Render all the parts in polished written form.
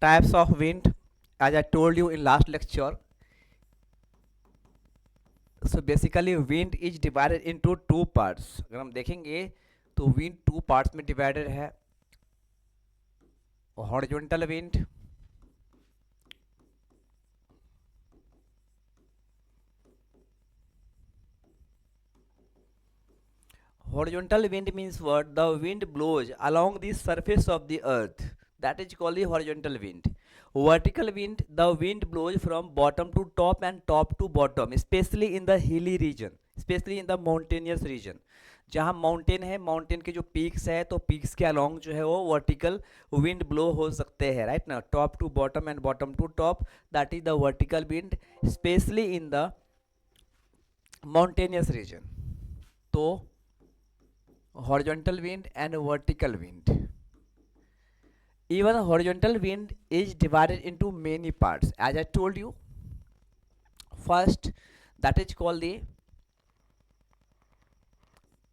types of wind, as I told you in last lecture. So basically wind is divided into two parts. अगर हम देखेंगे तो wind two parts में divided है. Horizontal wind, horizontal wind means what? The wind blows along the surface of the earth. That is called the horizontal wind. Vertical wind, the wind blows from bottom to top and top to bottom, especially in the hilly region, especially in the mountainous region. जहाँ mountain है, mountain के जो peaks है, तो peaks के along जो है वो वर्टिकल विंड ब्लो हो सकते हैं, राइट ना, top to bottom and bottom to top, that is the vertical wind, specially in the mountainous region. तो horizontal wind and vertical wind. Even horizontal wind is divided into many parts, as I told you. First, that is called the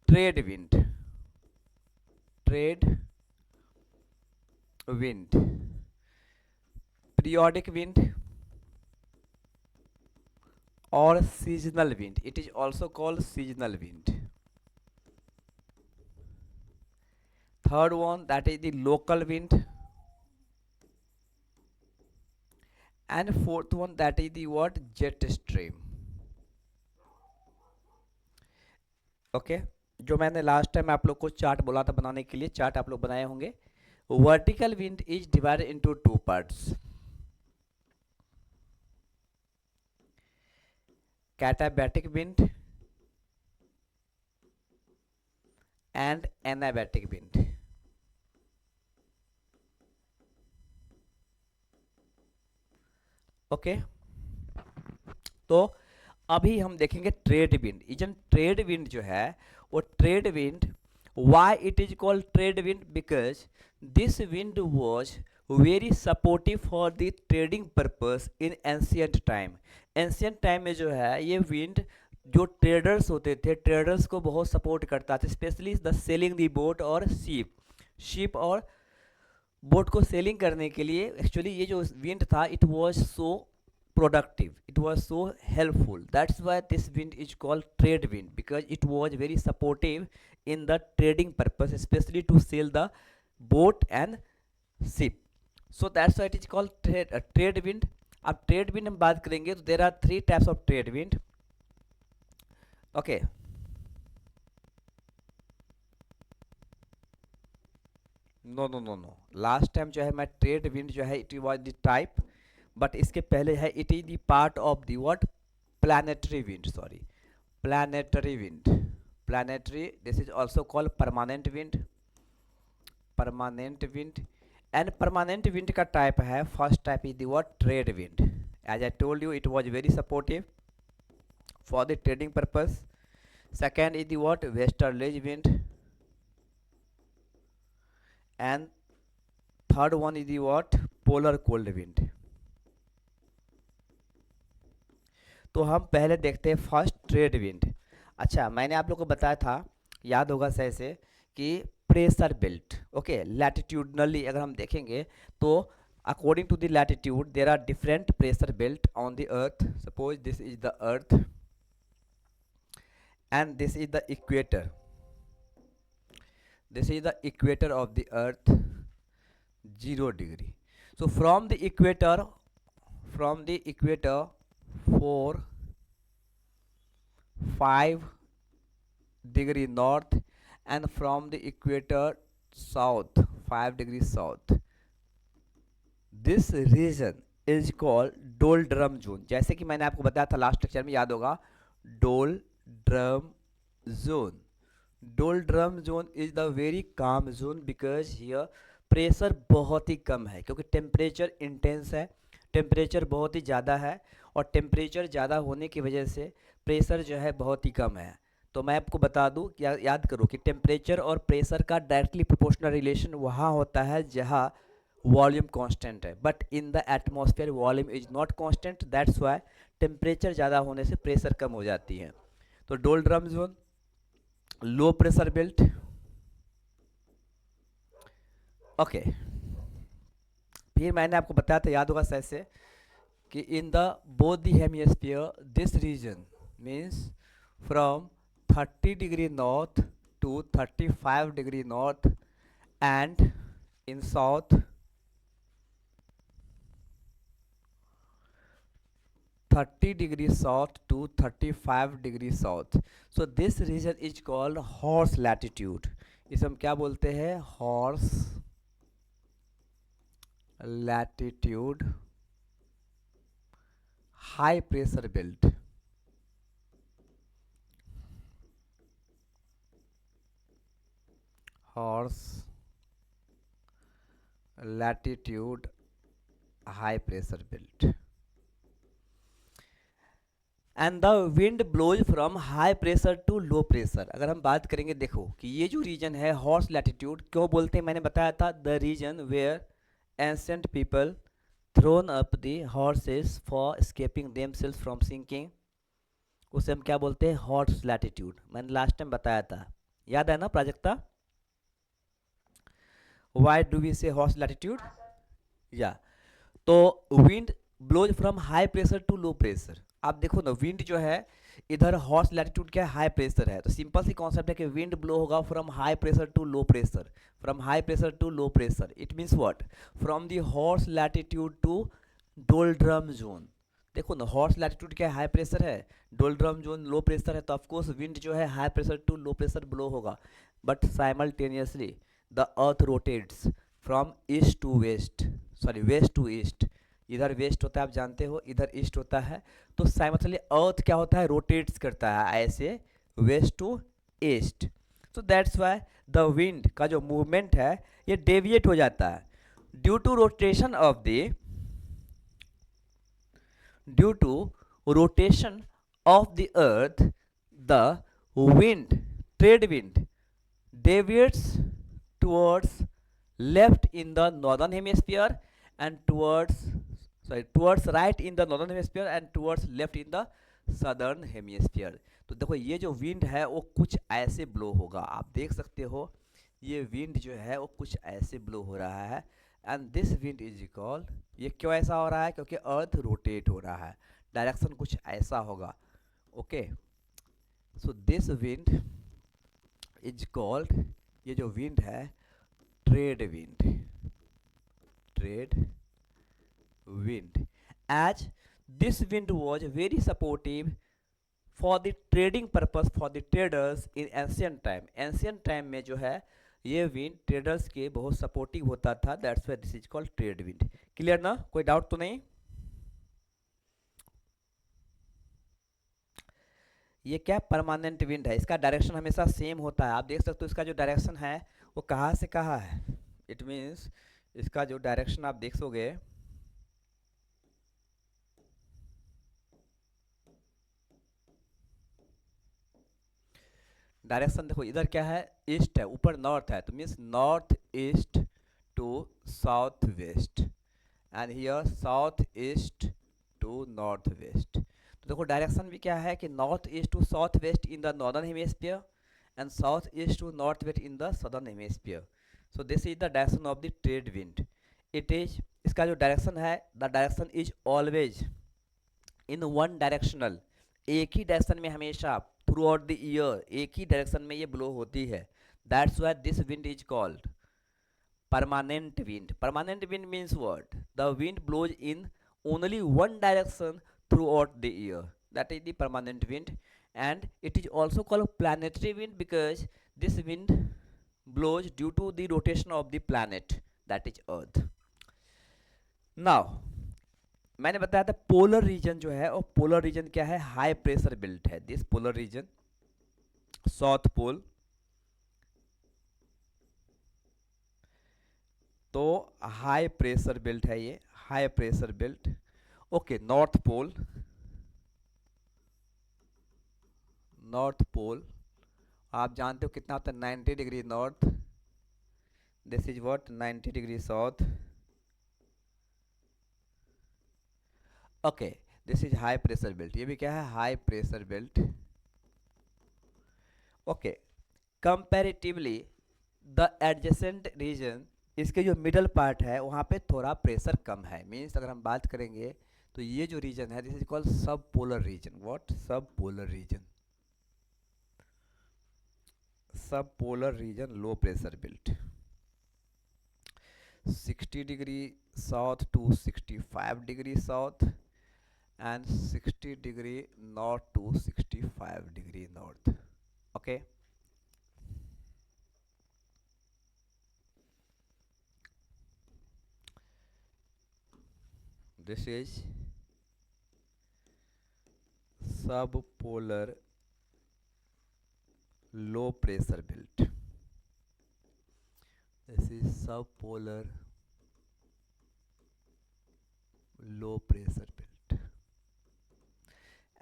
trade wind. Trade wind, periodic wind, or seasonal wind. It is also called seasonal wind. Third one, that is the local wind. And fourth one, that is the what? Jet stream. Okay जो मैंने last time आप लोग को chart बोला था बनाने के लिए, चार्ट आप लोग बनाए होंगे. Vertical wind is divided into two parts. Catabatic wind and anabatic wind. Okay तो अभी हम देखेंगे ट्रेड विंड. इजन ट्रेड विंड जो है वो trade wind, why it is called trade wind? Because this wind was very supportive for the trading purpose in ancient time. Ancient time में जो है ये विंड जो ट्रेडर्स होते थे, ट्रेडर्स को बहुत सपोर्ट करता था, specially the selling the boat और शिप और बोट को सेलिंग करने के लिए. एक्चुअली ये जो विंड था it was so productive, it was so helpful. That's why this wind is called trade wind, because it was very supportive in the trading purpose, especially to sail the boat and ship. So that's why it is called trade wind. अब trade wind हम बात करेंगे तो there are three types of trade wind. Okay no no no no, last time जो है मैं trade wind जो है it was the type, but इसके पहले है it is the part of the what? Planetary wind. Sorry, planetary wind. Planetary, this is also called permanent wind. Permanent wind. And permanent wind का type है, first type is the what? Trade wind. As I told you it was very supportive for the trading purpose. Second is the what? Westerlies wind. And third one is the what? Polar cold wind. तो हम पहले देखते हैं first trade wind. अच्छा मैंने आप लोग को बताया था, याद होगा सही से, कि प्रेशर बेल्ट. ओके लैटिट्यूडनली अगर हम देखेंगे तो according to the latitude there are different pressure belt on the earth. Suppose this is the earth and this is the equator. This is the equator of the earth, 0 degree. So from the equator 4 5 degree north and from the equator south 5 degrees south. This region is called doldrum zone. जैसे कि मैंने आपको बताया था last lecture में, याद होगा, doldrum zone. doldrum zone is the very calm zone because here pressure बहुत ही कम है, क्योंकि टेम्परेचर इंटेंस है, टेम्परेचर बहुत ही ज़्यादा है, और टेम्परेचर ज़्यादा होने की वजह से प्रेशर जो है बहुत ही कम है. तो मैं आपको बता दूं, याद करो कि टेम्परेचर और प्रेशर का डायरेक्टली प्रोपोर्शनल रिलेशन वहाँ होता है जहाँ वॉल्यूम कांस्टेंट है, but in the atmosphere volume is not constant. That's why temperature ज़्यादा होने से प्रेशर कम हो जाती है. तो doldrum zone, low pressure belt. Okay फिर मैंने आपको बताया था, याद होगा शायद से, कि in the both the hemisphere this region means from 30 degree north to 35 degree north and in south 30 degree south to 35 degree south. So this region is called horse latitude. इसे हम क्या बोलते हैं? horse latitude high pressure belt. horse latitude high pressure belt. And the wind blows from high pressure to low pressure. अगर हम बात करेंगे, देखो कि ये जो रीजन है हॉर्स लैटिट्यूड क्यों बोलते हैं, मैंने बताया था, the region where ancient people thrown up the horses for escaping themselves from sinking, उसे हम क्या बोलते हैं? Horse latitude. मैंने लास्ट टाइम बताया था, याद है ना Prajakta? Why do we say horse latitude? या तो wind blows from high pressure to low pressure. आप देखो ना, विंड जो है इधर हॉर्स लैटिट्यूड क्या है? हाई प्रेशर है, तो सिंपल सी कॉन्सेप्ट है कि विंड ब्लो होगा from high pressure to low pressure. From high pressure to low pressure it means what? From the horse latitude to doldrum zone. देखो ना, हॉर्स लैटिट्यूड क्या है? हाई प्रेशर है, डोल्ड्रम जोन लो प्रेशर है, तो of course wind जो है high pressure to low pressure blow होगा. But simultaneously the earth rotates from east to west, sorry west to east. इधर वेस्ट होता है आप जानते हो, इधर ईस्ट होता है, तो साइमल्टेनियसली अर्थ क्या होता है? रोटेट्स करता है ऐसे वेस्ट टू ईस्ट. तो दैट्स वाई द विंड का जो मूवमेंट है ये डेविएट हो जाता है due to rotation of the due to rotation of the earth. The wind, trade wind deviates towards left in the northern hemisphere and towards right in the northern hemisphere and towards left in the southern hemisphere. तो देखो ये जो wind है वो कुछ ऐसे blow होगा, आप देख सकते हो ये विंड जो है वो कुछ ऐसे ब्लो हो रहा है. And this wind is called, ये क्यों ऐसा हो रहा है? क्योंकि अर्थ रोटेट हो रहा है, डायरेक्शन कुछ ऐसा होगा. Okay, so this wind is called, ये जो विंड है trade wind. Trade wind, as this wind was very supportive for the trading purpose for the traders in ancient time. Ancient time में जो है ये विंड ट्रेडर्स के बहुत supportive होता था. That's why this is called trade wind. Clear ना? कोई डाउट तो नहीं? ये क्या परमानेंट विंड है, इसका डायरेक्शन हमेशा सेम होता है. आप देख सकते हो इसका जो डायरेक्शन है वो कहाँ से कहाँ है. इट मीन्स इसका जो डायरेक्शन आप देखोगे, डायरेक्शन देखो इधर क्या है? ईस्ट है, ऊपर नॉर्थ है, तो means north east to south west and here south east to north west. तो देखो डायरेक्शन भी क्या है कि north east to south west in the northern hemisphere and south east to north west in the southern hemisphere. So this is the direction of the trade wind. It is, इसका जो direction है, the direction is always in one directional, एक ही direction में हमेशा through out the year एक ही direction में ये ब्लो होती है. That's why this wind is called permanent wind. Permanent wind means what? The wind blows in only one direction throughout the year. That is the permanent wind. And it is also called planetary wind because this wind blows due to the rotation of the planet, that is Earth. Now, मैंने बताया था polar region जो है, और polar region क्या है? High pressure belt है. This polar region, south pole, तो हाई प्रेशर बेल्ट है ये, high pressure belt. Okay, north pole, north pole आप जानते हो कितना होता है? 90 degree north. This is what? 90 degree south. Okay, this is high pressure belt. ये भी क्या है? High pressure belt. Okay, comparatively the adjacent region इसके जो मिडल पार्ट है वहाँ पे थोड़ा प्रेशर कम है। मीन्स अगर हम बात करेंगे तो ये जो रीजन है this is called sub polar region. What? Sub polar region. Sub polar region low pressure belt 60 degree south to 65 degree south and 60 degree north to 65 degree north. Okay, this is subpolar low pressure belt. This is subpolar low pressure belt.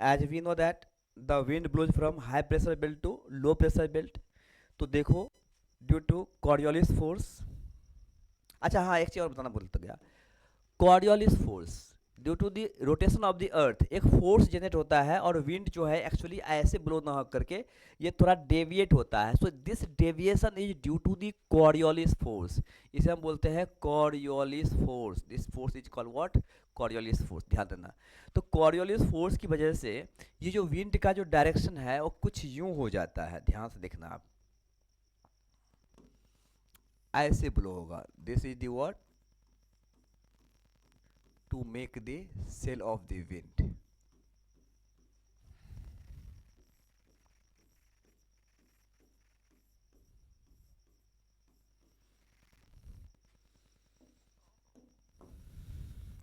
As we know that the wind blows from high pressure belt to low pressure belt. तो देखो due to Coriolis force. अच्छा हाँ, एक चीज़ और बताना भूल गया। Coriolis force due to the rotation of the earth एक फोर्स जनरेट होता है और विंड जो है एक्चुअली ऐसे ब्लो ना हो करके ये थोड़ा डेविएट होता है। So this deviation is due to the Coriolis force. इसे हम बोलते हैं Coriolis force. This force is called what? Coriolis force. ध्यान देना। तो कॉरियोलिस फोर्स की वजह से ये जो विंड का जो डायरेक्शन है वो कुछ यूं हो जाता है। ध्यान से देखना आप, ऐसे ब्लो होगा। This is the what? to make the sail of the wind.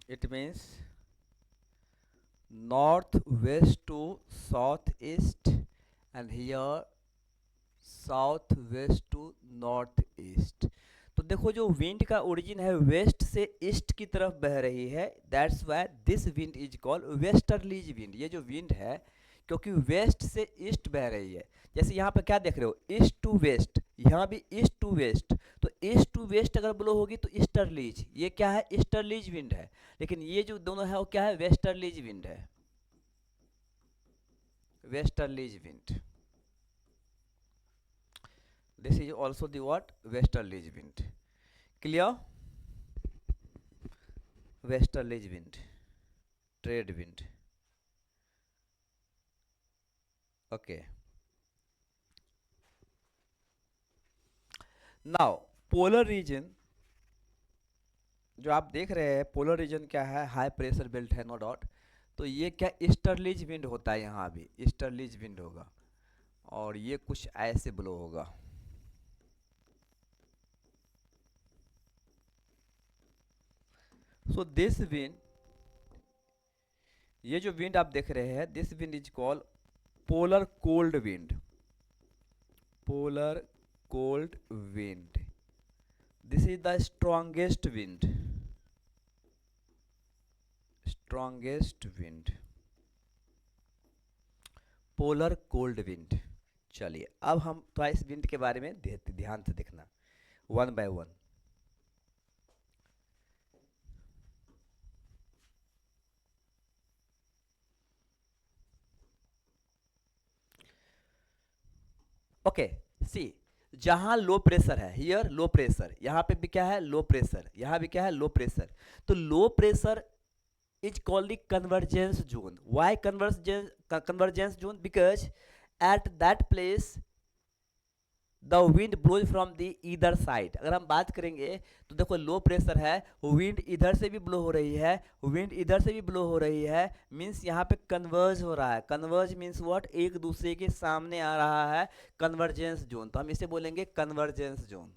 It means north west to southeast and here south west to north east. तो देखो जो विंड का ओरिजिन है वेस्ट से ईस्ट की तरफ बह रही है, that's why this wind is called westerlies wind. ये जो विंड है क्योंकि वेस्ट से ईस्ट बह रही है। जैसे यहाँ पे क्या देख रहे हो, ईस्ट टू वेस्ट, यहाँ भी ईस्ट टू वेस्ट। तो ईस्ट टू वेस्ट अगर ब्लो होगी तो ईस्टर्लीज, ये क्या है? ईस्टर्लीज विंड है। लेकिन ये जो दोनों है वो क्या है? वेस्टर्लीज विंड है। Westerlies wind. This is also the what? Westerlies wind. Clear? Westerlies wind, trade wind. Okay. Now polar region जो आप देख रहे हैं, पोलर रीजन क्या है? हाई प्रेशर बेल्ट है, नो डाउट। तो ये क्या ईस्टर्लीज विंड होता है, यहाँ भी ईस्टर्लीज विंड होगा और ये कुछ ऐसे ब्लो होगा। सो दिस विंड, ये जो विंड आप देख रहे हैं, this wind is called polar cold wind. Polar cold wind, this is the strongest wind. Strongest wind, polar cold wind. चलिए अब हम थोड़ा इस विंड के बारे में ध्यान से देखना, one by one. Okay see, जहां लो प्रेशर है, हियर लो प्रेशर, यहां पे भी क्या है? Low pressure. यहां भी क्या है? Low pressure. तो low pressure is called the convergence zone. Why convergence zone? Because at that place the wind blows from the either side. अगर हम बात करेंगे तो देखो लो प्रेशर है, विंड इधर से भी ब्लो हो रही है, विंड इधर से भी ब्लो हो रही है। मीन्स यहाँ पे कन्वर्ज हो रहा है। Converge means what? एक दूसरे के सामने आ रहा है, कन्वर्जेंस जोन। तो हम इसे बोलेंगे convergence zone.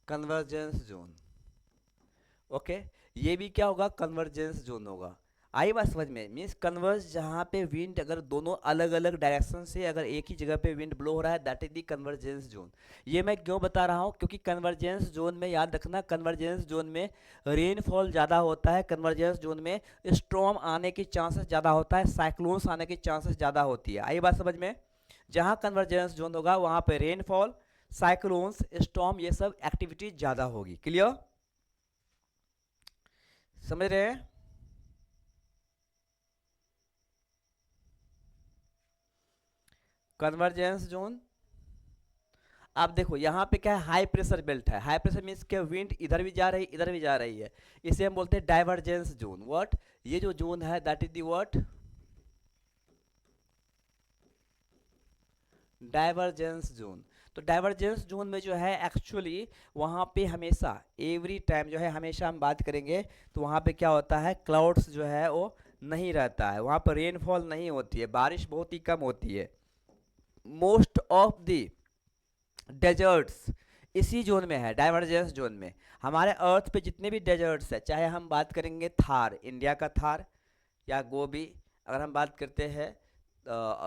Convergence zone. Okay ये भी क्या होगा? कन्वर्जेंस जोन होगा। आई बात समझ में? मीन्स कन्वर्ज, जहाँ पे विंड अगर दोनों अलग अलग डायरेक्शन से अगर एक ही जगह पे विंड ब्लो हो रहा है, that is the convergence zone. ये मैं क्यों बता रहा हूँ? क्योंकि कन्वर्जेंस जोन में याद रखना, कन्वर्जेंस जोन में रेनफॉल ज़्यादा होता है, कन्वर्जेंस जोन में स्टॉर्म आने की चांसेस ज़्यादा होता है, साइक्लोन्स आने की चांसेस ज़्यादा होती है। आई बात समझ में? जहाँ कन्वर्जेंस जोन होगा वहाँ पर रेनफॉल, साइक्लोन्स, स्टॉर्म, ये सब एक्टिविटीज ज़्यादा होगी। क्लियर? समझ रहे हैं? Convergence zone. अब देखो यहाँ पे क्या है, हाई प्रेशर बेल्ट है। हाई प्रेशर मीन्स क्या, विंड इधर भी जा रही है इधर भी जा रही है, इसे हम बोलते हैं डाइवर्जेंस जोन। व्हाट, ये जो जोन है that is the what, divergence zone. तो डाइवर्जेंस जोन में जो है एक्चुअली वहाँ पे हमेशा एवरी टाइम जो है, हमेशा हम बात करेंगे तो वहाँ पे क्या होता है, क्लाउड्स जो है वो नहीं रहता है, वहाँ पर रेनफॉल नहीं होती है, बारिश बहुत ही कम होती है। मोस्ट ऑफ दी डेजर्ट्स इसी जोन में है, डाइवर्जेंस जोन में। हमारे अर्थ पे जितने भी डेजर्ट्स है, चाहे हम बात करेंगे थार, इंडिया का थार, या गोबी, अगर हम बात करते हैं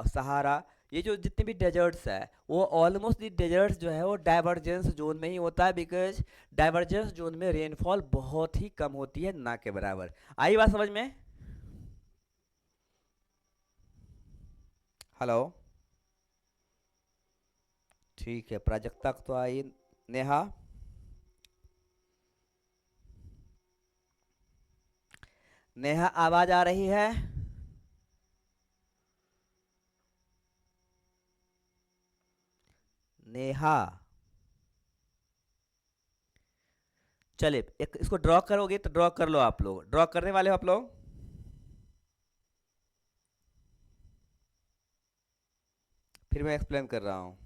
सहारा, ये जो जितने भी डेजर्ट्स है वो ऑलमोस्ट दी डेजर्ट्स जो है वो डाइवर्जेंस जोन में ही होता है, बिकॉज डाइवर्जेंस जोन में रेनफॉल बहुत ही कम होती है, ना के बराबर। आई बात समझ में? हेलो, ठीक है, प्राजक्ता तो आई। नेहा, नेहा आवाज आ रही है? नेहा, चलिए एक इसको ड्रॉ करोगे तो ड्रॉ कर लो, आप लोग ड्रॉ करने वाले हो आप लोग? फिर मैं एक्सप्लेन कर रहा हूँ।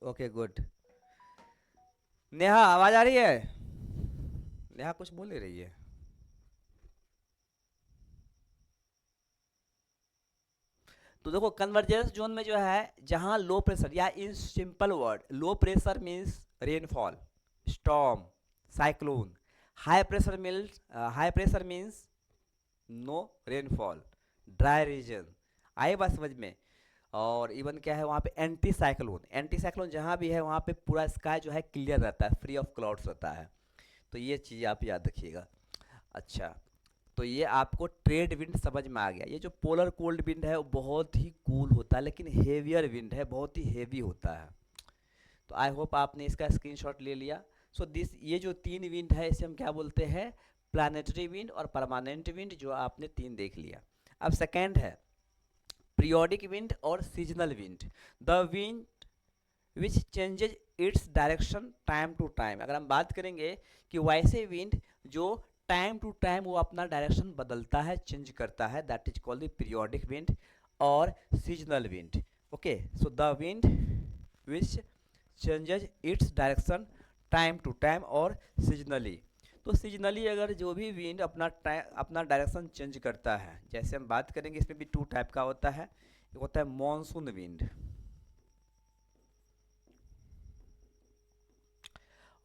Okay good. नेहा आवाज आ रही है? नेहा कुछ बोल नहीं रही है। तो देखो कन्वर्जेंस जोन में जो है, जहां लो प्रेशर, या in simple word, low pressure means rainfall, storm, cyclone. High pressure means no rainfall, dry region. आए बात समझ में? और इवन क्या है वहाँ पे, एंटी साइक्लोन, एंटी साइक्लोन जहाँ भी है वहाँ पे पूरा स्काई जो है क्लियर रहता है, फ्री ऑफ क्लाउड्स रहता है। तो ये चीज़ आप याद रखिएगा। अच्छा, तो ये आपको ट्रेड विंड समझ में आ गया। ये जो पोलर कोल्ड विंड है वो बहुत ही कूल होता है, लेकिन हेवियर विंड है, बहुत ही हेवी होता है। तो आई होप आपने इसका स्क्रीनशॉट ले लिया। सो दिस, ये जो तीन विंड है इसे हम क्या बोलते हैं, प्लानिटरी विंड और परमानेंट विंड, जो आपने तीन देख लिया। अब सेकेंड है पीरियोडिक विंड और seasonal wind. The wind which changes its direction time to time. अगर हम बात करेंगे कि वैसे विंड जो टाइम टू टाइम वो अपना डायरेक्शन बदलता है, चेंज करता है, that is called the periodic wind और seasonal wind. Okay, so the wind which changes its direction time to time और सीजनली। तो सीजनली अगर जो भी विंड अपना टाइम अपना डायरेक्शन चेंज करता है, जैसे हम बात करेंगे इसमें भी टू टाइप का होता है। एक होता है मॉनसून विंड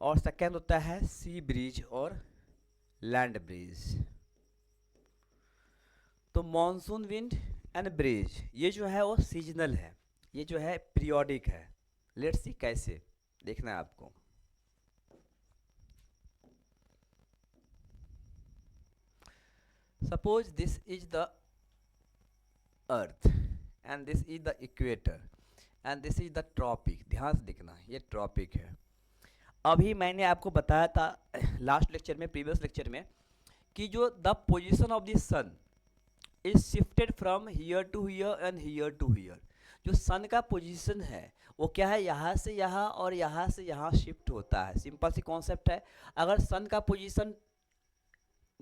और सेकेंड होता है सी ब्रीज और लैंड ब्रीज। तो मॉनसून विंड एंड ब्रीज ये जो है वो सीजनल है, ये जो है पीरियोडिक है। लेट्स सी कैसे, देखना है आपको। Suppose this is the earth and this is the equator and this is the tropic. ध्यान से देखना, ये ट्रॉपिक है। अभी मैंने आपको बताया था लास्ट लेक्चर में, प्रीवियस लेक्चर में, कि जो the position of the sun is shifted from here to here and here to here. जो सन का पोजीशन है वो क्या है, यहाँ से यहाँ और यहाँ से यहाँ शिफ्ट होता है। सिंपल सी कॉन्सेप्ट है। अगर सन का पोजीशन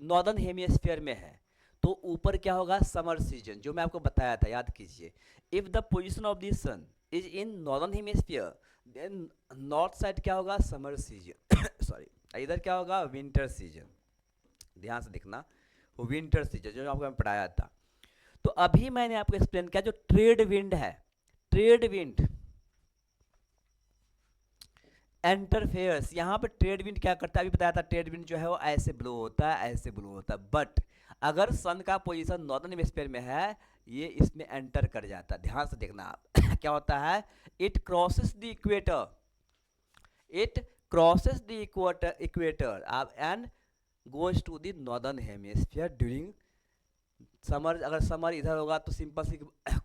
नॉर्दर्न हेमिस्फीयर में है तो ऊपर क्या होगा, समर सीजन, जो मैं आपको बताया था, याद कीजिए। If the position of the sun is in northern hemisphere then north side क्या होगा, समर सीजन सॉरी, इधर क्या होगा, विंटर सीजन। ध्यान से देखना, विंटर सीजन जो आपको मैं पढ़ाया था। तो अभी मैंने आपको एक्सप्लेन किया, जो ट्रेड विंड है, ट्रेड विंड इंटरफेयर्स, यहाँ पे ट्रेड विंड क्या करता है, अभी बताया था, ट्रेड विंड जो है वो ऐसे ब्लो होता है, ऐसे ब्लो होता है। बट अगर सन का पोजीशन नॉर्दर्न हेमिस्फीयर में है, ये इसमें एंटर कर जाता है। ध्यान से देखना आप क्या होता है, it crosses the equator, it crosses the equator आप and goes to the northern hemisphere during summer, अगर समर इधर होगा तो सिंपल सी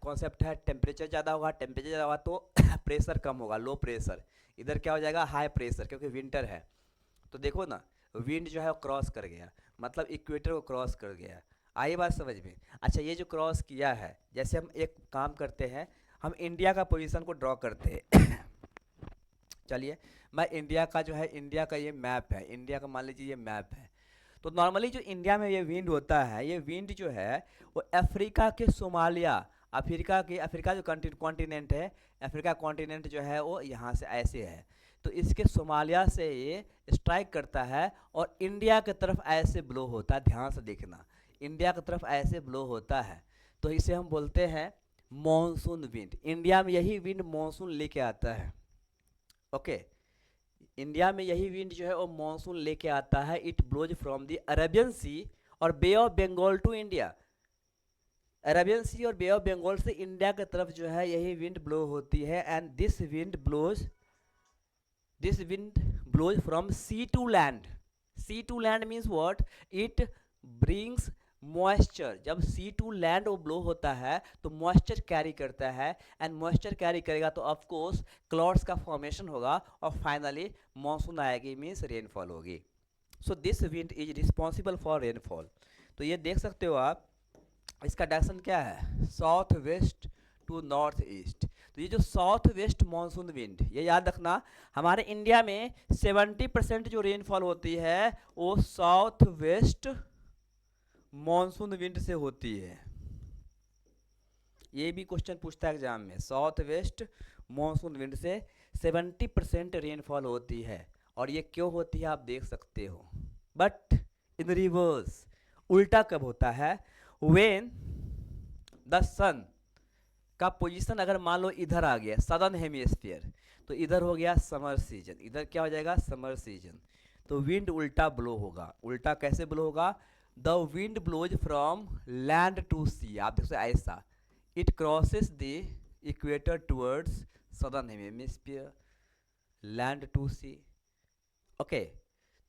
कॉन्सेप्ट है, टेम्परेचर ज़्यादा होगा, टेम्परेचर ज़्यादा होगा तो प्रेशर कम होगा, लो प्रेशर। इधर क्या हो जाएगा, हाई प्रेशर, क्योंकि विंटर है। तो देखो ना, विंड जो है वो क्रॉस कर गया, मतलब इक्वेटर को क्रॉस कर गया। आई बात समझ में? अच्छा, ये जो क्रॉस किया है, जैसे हम एक काम करते हैं, हम इंडिया का पोजीशन को ड्रॉ करते हैं। चलिए, मैं इंडिया का जो है, इंडिया का ये मैप है, इंडिया का मान लीजिए ये मैप है। तो नॉर्मली जो इंडिया में ये विंड होता है, ये विंड जो है वो अफ्रीका के सोमालिया, अफ्रीका जो कॉन्टिनेंट है, अफ्रीका कॉन्टिनेंट जो है वो यहाँ से ऐसे है, तो इसके सोमालिया से ये स्ट्राइक करता है और इंडिया की तरफ ऐसे ब्लो होता है। ध्यान से देखना, इंडिया की तरफ ऐसे ब्लो होता है, तो इसे हम बोलते हैं मॉनसून विंड। इंडिया में यही विंड मॉनसून लेके आता है। ओके, इंडिया में यही विंड जो है वो मॉनसून लेके आता है। It blows from the Arabian sea और bay of Bengal to India. Arabian sea और बे ऑफ बंगाल से इंडिया की तरफ जो है यही विंड ब्लो होती है। And this wind blows from sea to land. Sea to land means what? It brings moisture. जब सी टू लैंड वो ब्लो होता है तो मॉइस्चर कैरी करता है, एंड मॉइस्चर कैरी करेगा तो ऑफ कोर्स क्लाउड्स का फॉर्मेशन होगा और फाइनली मॉनसून आएगी, मीन्स रेनफॉल होगी। सो this wind is responsible for rainfall. तो ये देख सकते हो आप, इसका डायरेक्शन क्या है, south west to north east. तो ये जो साउथ वेस्ट मानसून विंड, ये याद रखना, हमारे इंडिया में 70% जो रेनफॉल होती है वो साउथ वेस्ट मानसून विंड से होती है। ये भी क्वेश्चन पूछता है एग्जाम में, साउथ वेस्ट मानसून विंड से 70% रेनफॉल होती है। और ये क्यों होती है आप देख सकते हो, बट इन रिवर्स, उल्टा कब होता है? व्हेन द सन का पोजीशन अगर मान लो इधर आ गया, सदर्न हेमिस्फीयर, तो इधर हो गया समर सीजन, इधर क्या हो जाएगा, समर सीजन। तो विंड उल्टा ब्लो होगा। उल्टा कैसे ब्लो होगा? The wind blows from land to sea. आप देखो ऐसा, it crosses the equator towards southern hemisphere, land to sea. Okay,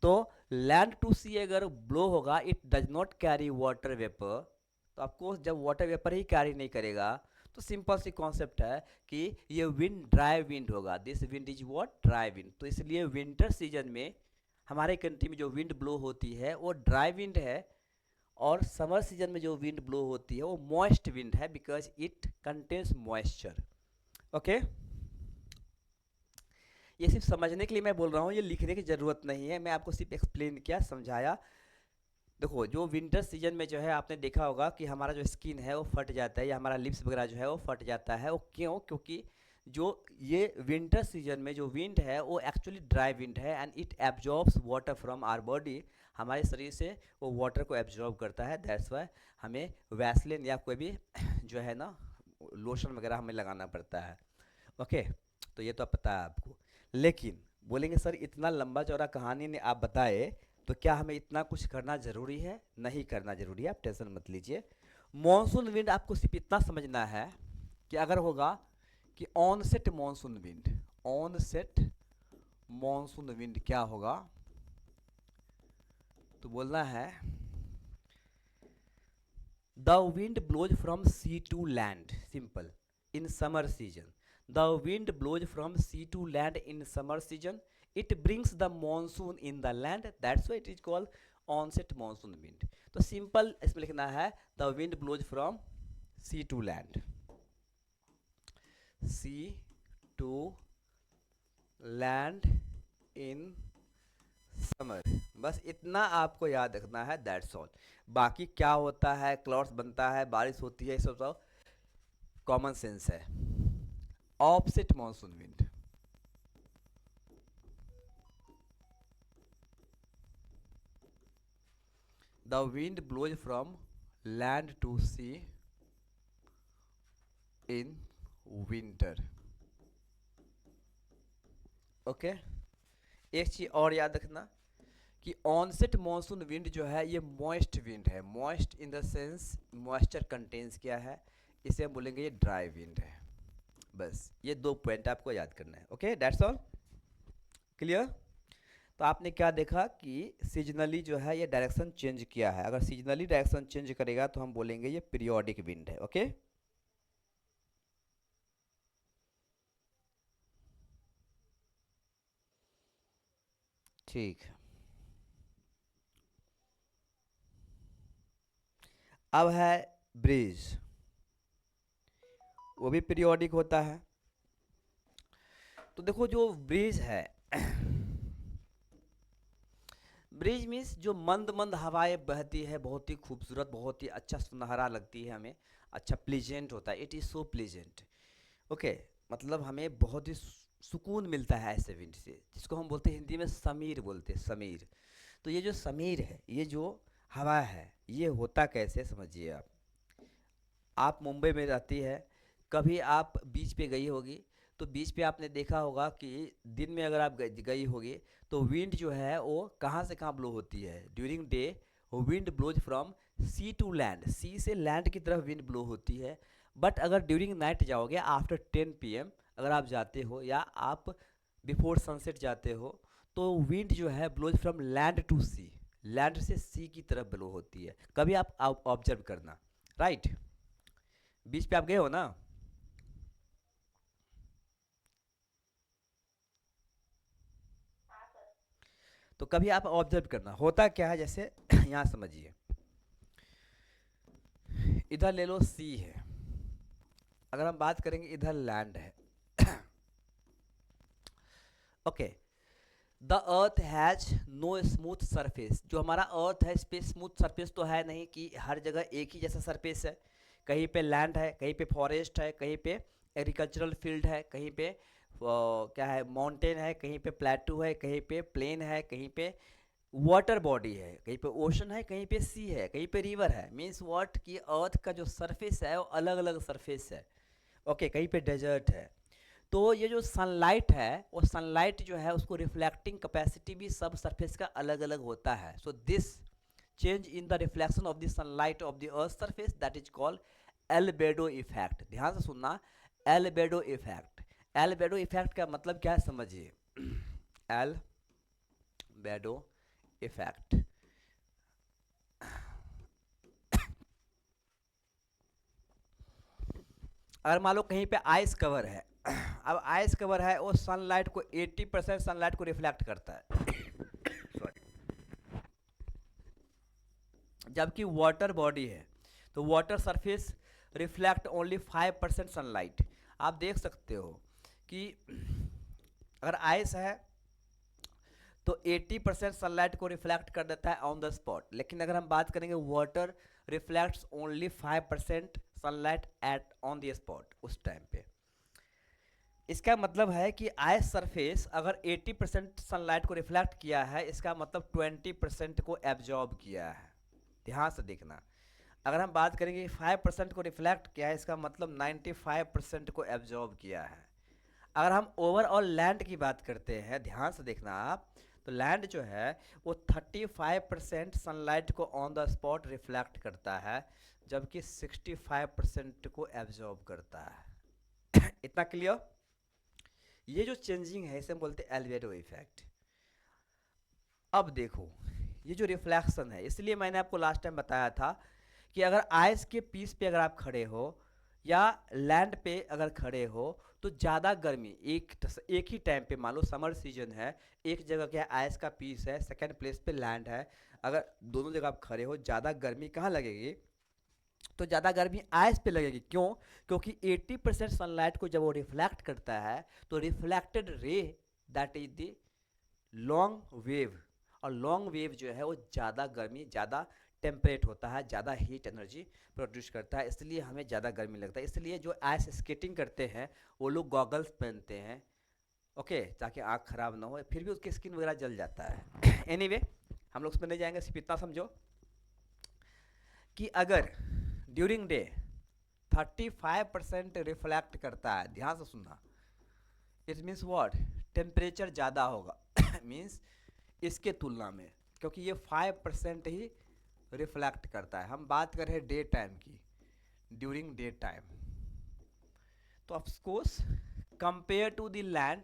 तो लैंड टू सी अगर ब्लो होगा, it does not carry water vapour. तो आपको जब वाटर वेपर ही कैरी नहीं करेगा तो सिंपल सी कॉन्सेप्ट है कि ये विंड ड्राई विंड होगा। This wind is what? Dry wind. तो इसलिए विंटर सीजन में हमारे कंट्री में जो विंड ब्लो होती है वो ड्राई विंड है, और समर सीजन में जो विंड ब्लो होती है वो मॉइस्ट विंड है, because it contains moisture. Okay, ये सिर्फ समझने के लिए मैं बोल रहा हूँ, ये लिखने की ज़रूरत नहीं है, मैं आपको सिर्फ एक्सप्लेन किया, समझाया। देखो, जो विंटर सीजन में जो है आपने देखा होगा कि हमारा जो स्किन है वो फट जाता है, या हमारा लिप्स वगैरह जो है वो फट जाता है। वो क्यों? क्योंकि जो ये विंटर सीजन में जो विंड है वो एक्चुअली ड्राई विंड है, and it absorbs water from our body. हमारे शरीर से वो वाटर को एब्जॉर्ब करता है। दैट्स वाई हमें वैसलिन या कोई भी जो है ना लोशन वगैरह हमें लगाना पड़ता है। ओके, तो ये तो पता है आपको। लेकिन बोलेंगे सर इतना लंबा चौड़ा कहानी ने आप बताए, तो क्या हमें इतना कुछ करना ज़रूरी है? नहीं करना ज़रूरी है, आप टेंशन मत लीजिए। मॉनसून विंड आपको सिर्फ इतना समझना है कि अगर होगा कि onset monsoon wind, onset monsoon wind क्या होगा, तो बोलना है the wind blows from sea to land, simple, in summer season. The wind blows from sea to land in summer season, it brings the monsoon in the land, that's why it is called onset monsoon wind। तो simple इसमें लिखना है the wind blows from sea to land, sea to land in summer। बस इतना आपको याद रखना है, दैट्स ऑल। बाकी क्या होता है, क्लाउड्स बनता है, बारिश होती है, ये सब तो कॉमन सेंस है। Offset monsoon wind, the wind blows from land to sea in winter। Okay, एक चीज और याद रखना कि ऑनसेट मॉनसून विंड जो है ये मॉइस्ट विंड है। Moist in the sense moisture contains क्या है, इसे हम बोलेंगे ये ड्राई विंड है। बस ये दो पॉइंट आपको याद करना है। Okay, that's all, clear? तो आपने क्या देखा कि सीजनली जो है ये डायरेक्शन चेंज किया है। अगर सीजनली डायरेक्शन चेंज करेगा तो हम बोलेंगे ये पीरियोडिक विंड है। ओके, ठीक। अब है ब्रीज, वो भी पीरियोडिक होता है। तो देखो जो ब्रीज है ब्रिज मीन्स जो मंद मंद हवाएं बहती है, बहुत ही खूबसूरत, बहुत ही अच्छा सुनहरा लगती है हमें, अच्छा प्लीजेंट होता है, it is so pleasant. Okay, मतलब हमें बहुत ही सुकून मिलता है ऐसे विंड से, जिसको हम बोलते हैं हिंदी में समीर बोलते हैं, समीर। तो ये जो समीर है, ये जो हवा है, ये होता कैसे समझिए आप मुंबई में रहती है, कभी आप बीच पे गई होगी, तो बीच पे आपने देखा होगा कि दिन में अगर आप गई होगी तो विंड जो है वो कहाँ से कहाँ ब्लो होती है। During day wind blows from sea to land, sea से लैंड की तरफ विंड ब्लो होती है। बट अगर ड्यूरिंग नाइट जाओगे आफ्टर 10 PM, अगर आप जाते हो या आप बिफोर सनसेट जाते हो, तो विंड जो है blows from land to sea, land से सी की तरफ ब्लो होती है। कभी आप ऑब्जर्व करना, राइट। बीच पे आप गए हो ना। तो कभी आप ऑब्जर्व करना होता क्या है, जैसे यहाँ समझिए, इधर ले लो सी है, अगर हम बात करेंगे इधर लैंड है। Okay, the earth has no smooth surface. जो हमारा अर्थ है इस पे स्मूथ सरफेस तो है नहीं कि हर जगह एक ही जैसा सरफेस है। कहीं पे लैंड है, कहीं पे फॉरेस्ट है, कहीं पे एग्रीकल्चरल फील्ड है, कहीं पे क्या है माउंटेन है, कहीं पे प्लेटू है, कहीं पे प्लेन है, कहीं पे वाटर बॉडी है, कहीं पे ओशन है, कहीं पे सी है, कहीं पे रिवर है। मीन्स व्हाट कि अर्थ का जो सरफेस है वो अलग अलग सरफेस है। ओके, कहीं पे डेजर्ट है। तो ये जो सनलाइट है, वो सनलाइट जो है उसको रिफ्लेक्टिंग कैपेसिटी भी सब सरफेस का अलग अलग होता है। So this change in the reflection of the sunlight of the earth surface, that is called albedo effect. ध्यान से सुनना, एल्बेडो इफेक्ट। एल्बेडो इफेक्ट का मतलब क्या है समझिए। एल्बेडो इफेक्ट, अगर मान लो कहीं पे आइस कवर है, अब आइस कवर है वो सनलाइट को 80% सनलाइट को रिफ्लेक्ट करता है। सॉरी, जबकि वाटर बॉडी है तो water surface reflect only 5% sunlight. आप देख सकते हो कि अगर आइस है तो 80% सनलाइट को रिफ्लेक्ट कर देता है ऑन द स्पॉट, लेकिन अगर हम बात करेंगे water reflects only 5% sunlight at on the spot उस टाइम पे। इसका मतलब है कि आइस सरफेस अगर 80% सनलाइट को रिफ्लेक्ट किया है, इसका मतलब 20% को एब्जॉर्ब किया है। ध्यान से देखना, अगर हम बात करेंगे 5% को रिफ्लेक्ट किया है, इसका मतलब 95% को एब्जॉर्ब किया है। अगर हम ओवरऑल लैंड की बात करते हैं, ध्यान से देखना आप, तो लैंड जो है वो 35% सनलाइट को ऑन द स्पॉट रिफ्लेक्ट करता है, जबकि 65% को एब्जॉर्ब करता है। इतना क्लियर। ये जो चेंजिंग है इसे हम बोलते हैं एल्वेडो इफेक्ट। अब देखो, ये जो रिफ्लेक्शन है, इसलिए मैंने आपको लास्ट टाइम बताया था कि अगर आइस के पीस पे अगर आप खड़े हो या लैंड पे अगर खड़े हो, तो ज़्यादा गर्मी एक ही टाइम पे, मान लो समर सीजन है, एक जगह क्या आइस का पीस है, सेकंड प्लेस पे लैंड है, अगर दोनों जगह आप खड़े हो, ज़्यादा गर्मी कहाँ लगेगी, तो ज़्यादा गर्मी आइस पे लगेगी। क्यों? क्योंकि 80% सनलाइट को जब वो रिफ्लेक्ट करता है, तो reflected ray, that is the long wave, और लॉन्ग वेव जो है वो ज़्यादा गर्मी, ज़्यादा टेम्परेट होता है, ज़्यादा हीट एनर्जी प्रोड्यूस करता है, इसलिए हमें ज़्यादा गर्मी लगता है। इसलिए जो आइस स्केटिंग करते हैं वो लोग गॉगल्स पहनते हैं, ओके, ताकि आँख खराब ना हो, फिर भी उसकी स्किन वगैरह जल जाता है। एनीवे, हम लोग उसमें नहीं जाएंगे, सिर्फ इतना समझो कि अगर ड्यूरिंग डे 35% रिफ्लेक्ट करता है, ध्यान से सुनना, इट मीन्स व्हाट, टेम्परेचर ज़्यादा होगा। मीन्स इसके तुलना में, क्योंकि ये 5% ही रिफ्लेक्ट करता है। हम बात कर रहे हैं डे टाइम की, ड्यूरिंग डे टाइम, तो of course compare to the land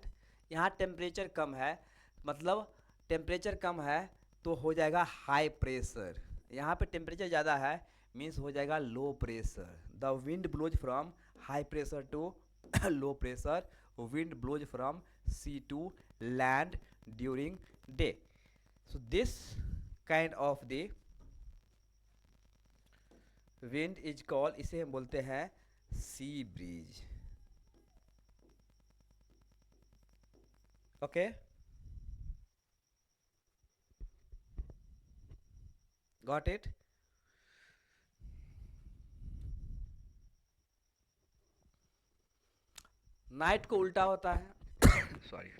यहाँ टेम्परेचर कम है, मतलब टेम्परेचर कम है तो हो जाएगा हाई प्रेशर, यहाँ पे टेम्परेचर ज़्यादा है मीन्स हो जाएगा low pressure. The wind blows from high pressure to low pressure, wind blows from sea to land during day. So this kind of the wind is called, इसे हम बोलते हैं sea breeze. Okay, got it? Night को उल्टा होता है sorry,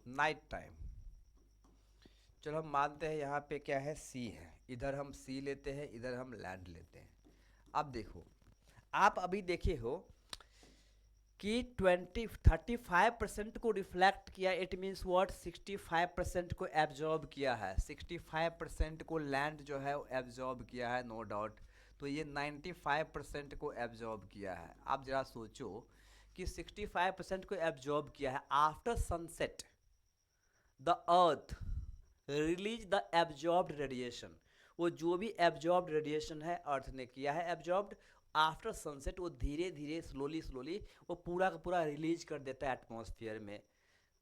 night time. चलो हम मानते हैं यहाँ पे क्या है, सी है, इधर हम सी लेते हैं, इधर हम लैंड लेते हैं। अब देखो, आप अभी देखे हो कि 35% को रिफ्लेक्ट किया, इट मीन्स व्हाट, 65% को एब्जॉर्ब किया है, 65% को लैंड जो है एब्जॉर्ब किया है, नो डाउट। तो ये 95% को एब्जॉर्ब किया है। आप जरा सोचो कि 65% को एब्जॉर्ब किया है, after sunset the earth release the absorbed radiation. वो जो भी एब्जॉर्ब्ड रेडिएशन है अर्थ ने किया है एब्जॉर्ब्ड, आफ्टर सनसेट वो धीरे धीरे स्लोली वो पूरा का पूरा रिलीज कर देता है एटमॉस्फेयर में।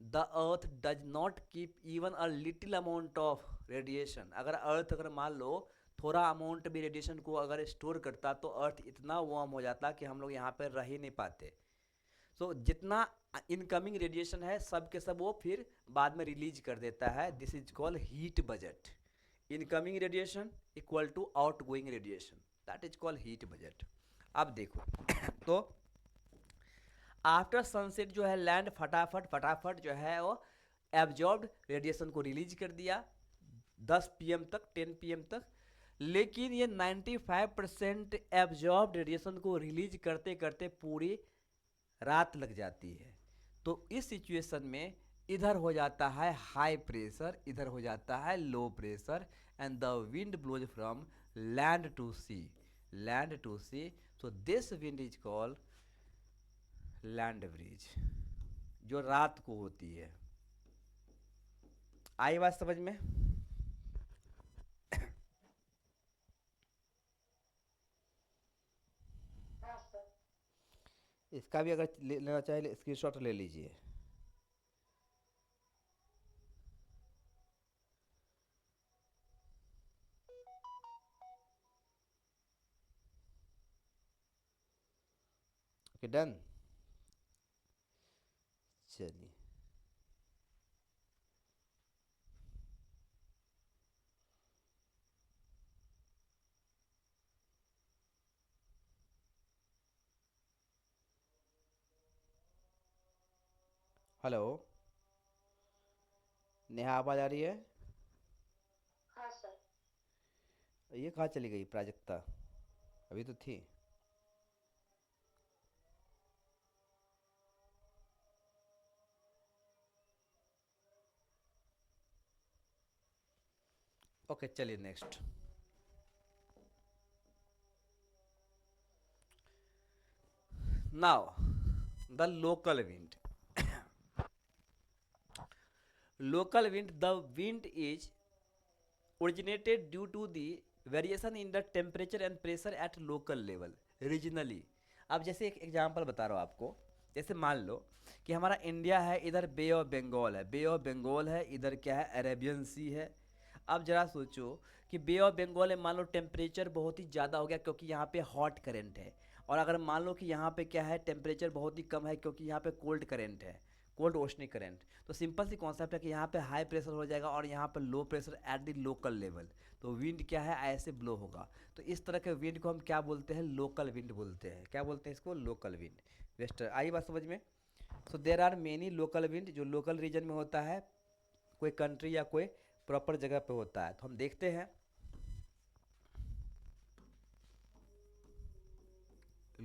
The earth does not keep even a little amount of radiation. अगर अर्थ अगर मान लो थोड़ा अमाउंट भी रेडिएशन को अगर स्टोर करता तो अर्थ इतना वार्म हो जाता कि हम लोग यहाँ पर रह ही नहीं पाते। सो जितना इनकमिंग रेडिएशन है सब के सब वो फिर बाद में रिलीज कर देता है। This is called heat budget. Incoming radiation equal to outgoing radiation, that is called heat budget. अब देखो तो आफ्टर सनसेट जो है लैंड फटाफट जो है वो एब्जॉर्ब्ड रेडिएशन को रिलीज कर दिया 10 पीएम तक, 10 पीएम तक। लेकिन ये 95% एब्जॉर्ब्ड रेडिएशन को रिलीज करते करते पूरी रात लग जाती है। तो इस सिचुएशन में इधर हो जाता है हाई प्रेशर, इधर हो जाता है low pressure, and the wind blows from land to sea, land to sea. So this wind is called land breeze, जो रात को होती है। आई बात समझ में? इसका भी अगर लेना चाहे स्क्रीनशॉट ले लीजिए। ओके डन, चलिए। हेलो नेहा, आवाज आ रही है? हाँ सर। ये कहाँ चली गई प्राजक्ता, अभी तो थी। ओके चलिए next. Now the local wind. Local wind, the wind is originated due to the variation in the temperature and pressure at local level regionally। अब जैसे एक एग्जांपल बता रहा हूँ आपको, जैसे मान लो कि हमारा इंडिया है, इधर बे ऑफ बंगाल है, बे ऑफ बंगाल है, इधर क्या है, अरेबियन सी है। अब जरा सोचो कि बे ऑफ बंगाल में मान लो टेम्परेचर बहुत ही ज़्यादा हो गया क्योंकि यहाँ पे हॉट करेंट है, और अगर मान लो कि यहाँ पे क्या है, टेम्परेचर बहुत ही कम है क्योंकि यहाँ पे कोल्ड करेंट है, कोल्ड ओशनिक करंट। तो सिंपल सी कॉन्सेप्ट है कि यहाँ पे हाई प्रेशर हो जाएगा और यहाँ पर low pressure at the local level, तो विंड क्या है, ऐसे ब्लो होगा। तो इस तरह के विंड को हम क्या बोलते हैं, लोकल विंड बोलते हैं। क्या बोलते हैं इसको, लोकल विंड। वेस्टर्न, आई बात समझ में? So there are many local wind जो लोकल रीजन में होता है, कोई कंट्री या कोई प्रॉपर जगह पे होता है। तो हम देखते हैं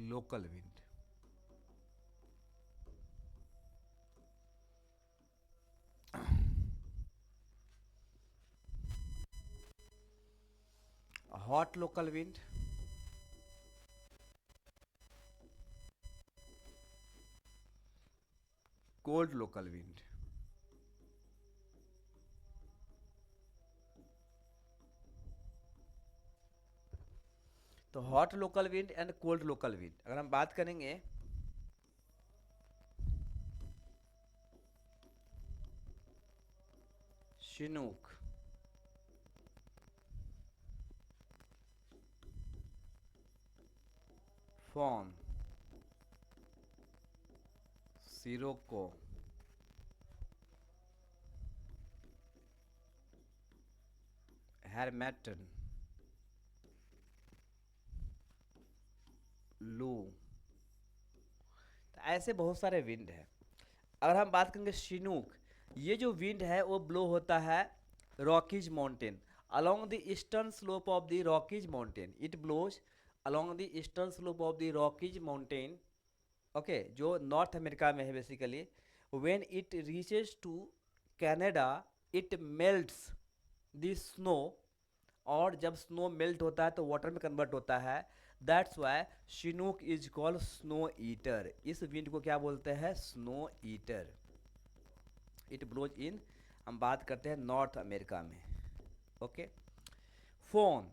local wind. Hot local wind, cold local wind. तो hot local wind and cold local wind अगर हम बात करेंगे, शिनूक, फॉन, सिरोको, हैरमेटन, लू, तो ऐसे बहुत सारे विंड है। अगर हम बात करेंगे शिनूक, ये जो विंड है वो ब्लो होता है Rockies mountain, along the eastern slope of the Rockies mountain, it blows along the eastern slope of the Rockies mountain, okay, जो नॉर्थ अमेरिका में है बेसिकली। When it reaches to Canada it melts the snow, और जब snow melt होता है तो water में कन्वर्ट होता है, that's why chinook is called snow eater. इस विंड को क्या बोलते हैं? Snow eater. It blows in, हम बात करते हैं नॉर्थ अमेरिका में, okay. Foehn,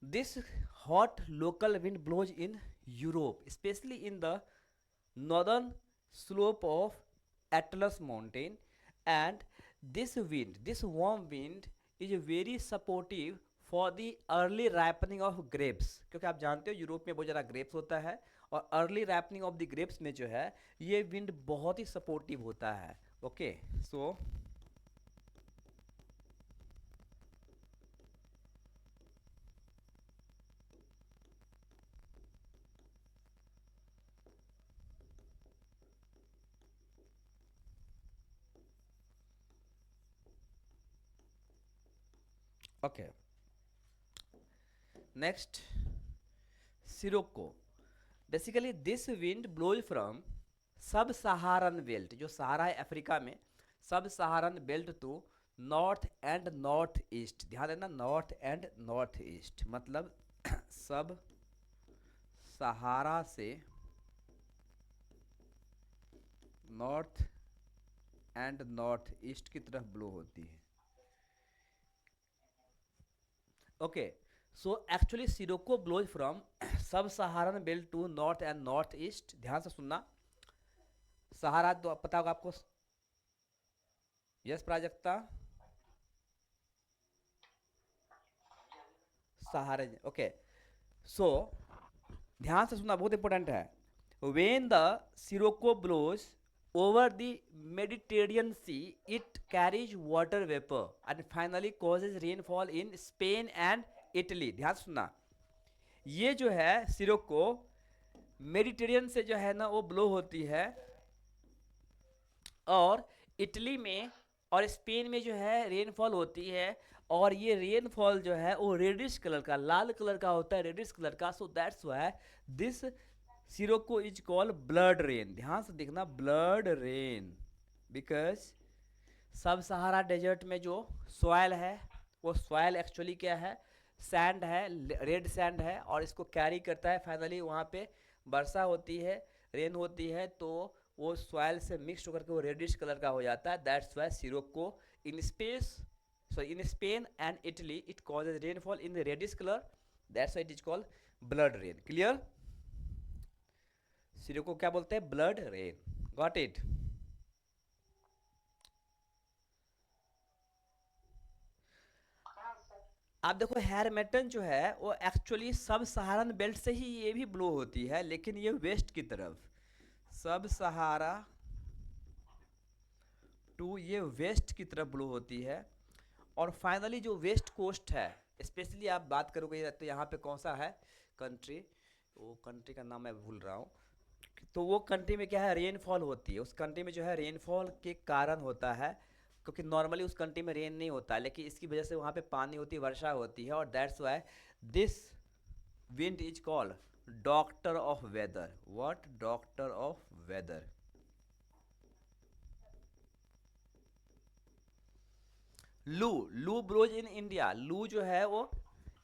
this hot local wind blows in Europe, specially in the northern slope of Atlas mountain, and this warm wind is very supportive for the early ripening of grapes, क्योंकि आप जानते हो Europe में बहुत ज़्यादा grapes होता है, और early ripening of the grapes में जो है ये विंड बहुत ही सपोर्टिव होता है, okay. So okay, next sirocco. Basically this wind blows from sub Saharan belt, जो सहारा है अफ्रीका में, sub Saharan belt to north and north east. ध्यान देना, नॉर्थ एंड नॉर्थ ईस्ट मतलब सब सहारा से नॉर्थ एंड नॉर्थ ईस्ट की तरफ ब्लो होती है, okay. So actually sirocco blows from sub Saharan belt to north and north east. ध्यान से सुनना, सहारा तो पता होगा आपको, यस प्राजक्ता, सहारे, ओके। सो ध्यान से सुनना, बहुत इंपॉर्टेंट है। When the sirocco blows over the Mediterranean Sea it carries water vapour and finally causes rainfall in Spain and Italy. ध्यान से सुनना, ये जो है सिरोको मेडिटेरियन से जो है ना वो ब्लो होती है, और इटली में और स्पेन में जो है रेनफॉल होती है, और ये रेनफॉल जो है वो रेडिश कलर का, लाल कलर का होता है, रेडिश कलर का। So that's why this Scirocco is called blood rain. ध्यान से देखना, ब्लड रेन, बिकॉज सब सहारा डेजर्ट में जो सॉयल है वो सॉयल एक्चुअली क्या है? सैंड है, रेड सैंड है, और इसको कैरी करता है, फाइनली वहाँ पे वर्षा होती है, रेन होती है, तो वो सॉयल से मिक्स होकर के वो रेडिश कलर का हो जाता है। That's why sirocco in space, so in Spain and Italy it causes rainfall in the reddish colour, that's why it is called blood rain. Clear? Sirocco क्या बोलते हैं? Blood rain. Got it? हाँ sir. आप देखो, हैरमेटन जो है वो actually सब सहारन बेल्ट से ही ये भी ब्लो होती है, लेकिन ये वेस्ट की तरफ, सब सहारा टू ये वेस्ट की तरफ ब्लो होती है। और फाइनली जो वेस्ट कोस्ट है, स्पेशली आप बात करोगे तो यहाँ पे कौन सा है कंट्री, वो कंट्री का नाम मैं भूल रहा हूँ, तो वो कंट्री में क्या है? रेनफॉल होती है। उस कंट्री में जो है रेनफॉल के कारण होता है, क्योंकि नॉर्मली उस कंट्री में रेन नहीं होता, लेकिन इसकी वजह से वहाँ पे पानी होती है, वर्षा होती है, और that's why this wind is called doctor of weather. What? Doctor of weather. Loo, loo blows in India. लू जो है वो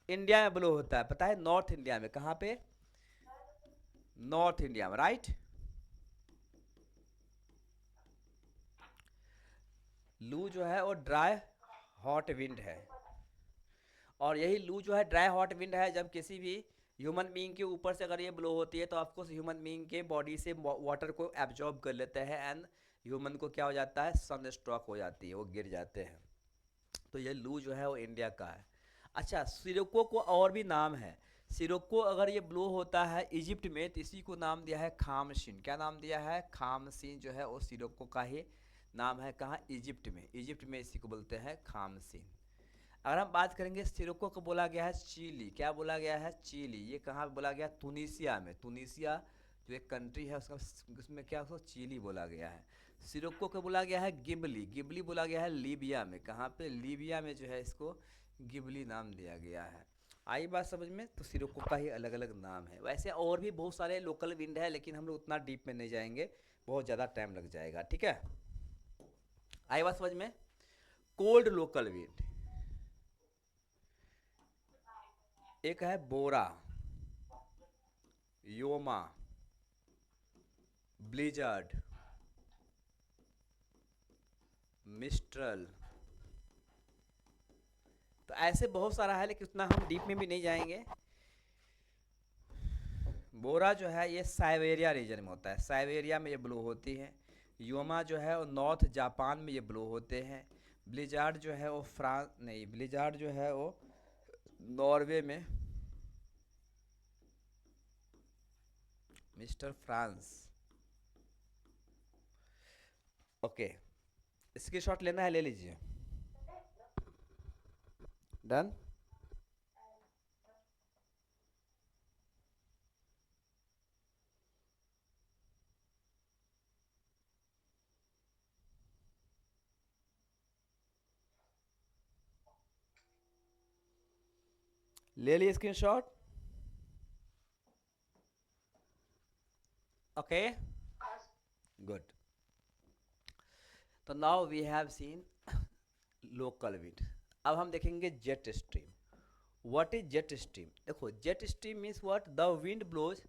इंडिया में ब्लो होता है, पता है? नॉर्थ इंडिया में। कहाँ पे? नॉर्थ इंडिया में, राइट। लू जो है वो ड्राई हॉट विंड है, और यही लू जो है ड्राई हॉट विंड है जब किसी भी ह्यूमन बीइंग के ऊपर से अगर ये ब्लो होती है तो ऑफकोर्स ह्यूमन बीइंग के बॉडी से वाटर को एब्जॉर्ब कर लेते हैं, एंड ह्यूमन को क्या हो जाता है? सन स्ट्रोक हो जाती है, वो गिर जाते हैं। तो ये लू जो है वो इंडिया का है। अच्छा, सिरोको को और भी नाम है। सिरोको अगर ये ब्लो होता है इजिप्ट में तो इसी को नाम दिया है खामसीन। क्या नाम दिया है? खामसीन जो है वो सिरोको का ही नाम है। कहाँ? इजिप्ट में। इजिप्ट में इसी को बोलते हैं खामसीन। अगर हम बात करेंगे सिरोको को बोला गया है चिली। क्या बोला गया है? चिली। ये कहाँ बोला गया? तुनिसिया में। तुनिसिया जो एक कंट्री है उसका, उसमें क्या, उसको चिली बोला गया है। सिरोको को बोला गया है गिबली। गिबली बोला गया है लीबिया में। कहाँ पे? लीबिया में जो है इसको गिबली नाम दिया गया है। आई बात समझ में? तो सिरोको का ही अलग अलग नाम है। वैसे और भी बहुत सारे लोकल विंड है, लेकिन हम लोग उतना डीप में नहीं जाएंगे, बहुत ज़्यादा टाइम लग जाएगा। ठीक है, आई बात समझ में? कोल्ड लोकल विंड, एक है बोरा, योमा, ब्लिजर्ड, मिस्ट्रल। तो ऐसे बहुत सारा है, लेकिन उतना हम डीप में भी नहीं जाएंगे। बोरा जो है ये साइबेरिया रीजन में होता है, साइबेरिया में ये ब्लो होती है। योमा जो है वो नॉर्थ जापान में ये ब्लो होते हैं। ब्लिजार्ड जो है वो फ्रांस नहीं, ब्लिजार्ड जो है वो नॉर्वे में। Mister France. ओके, इसकी शॉट लेना है, ले लीजिए। डन। ले लिए स्क्रीन शॉट? Okay, good. तो now we have seen local wind. अब हम देखेंगे jet stream. What is jet stream? देखो, jet stream means what? The wind blows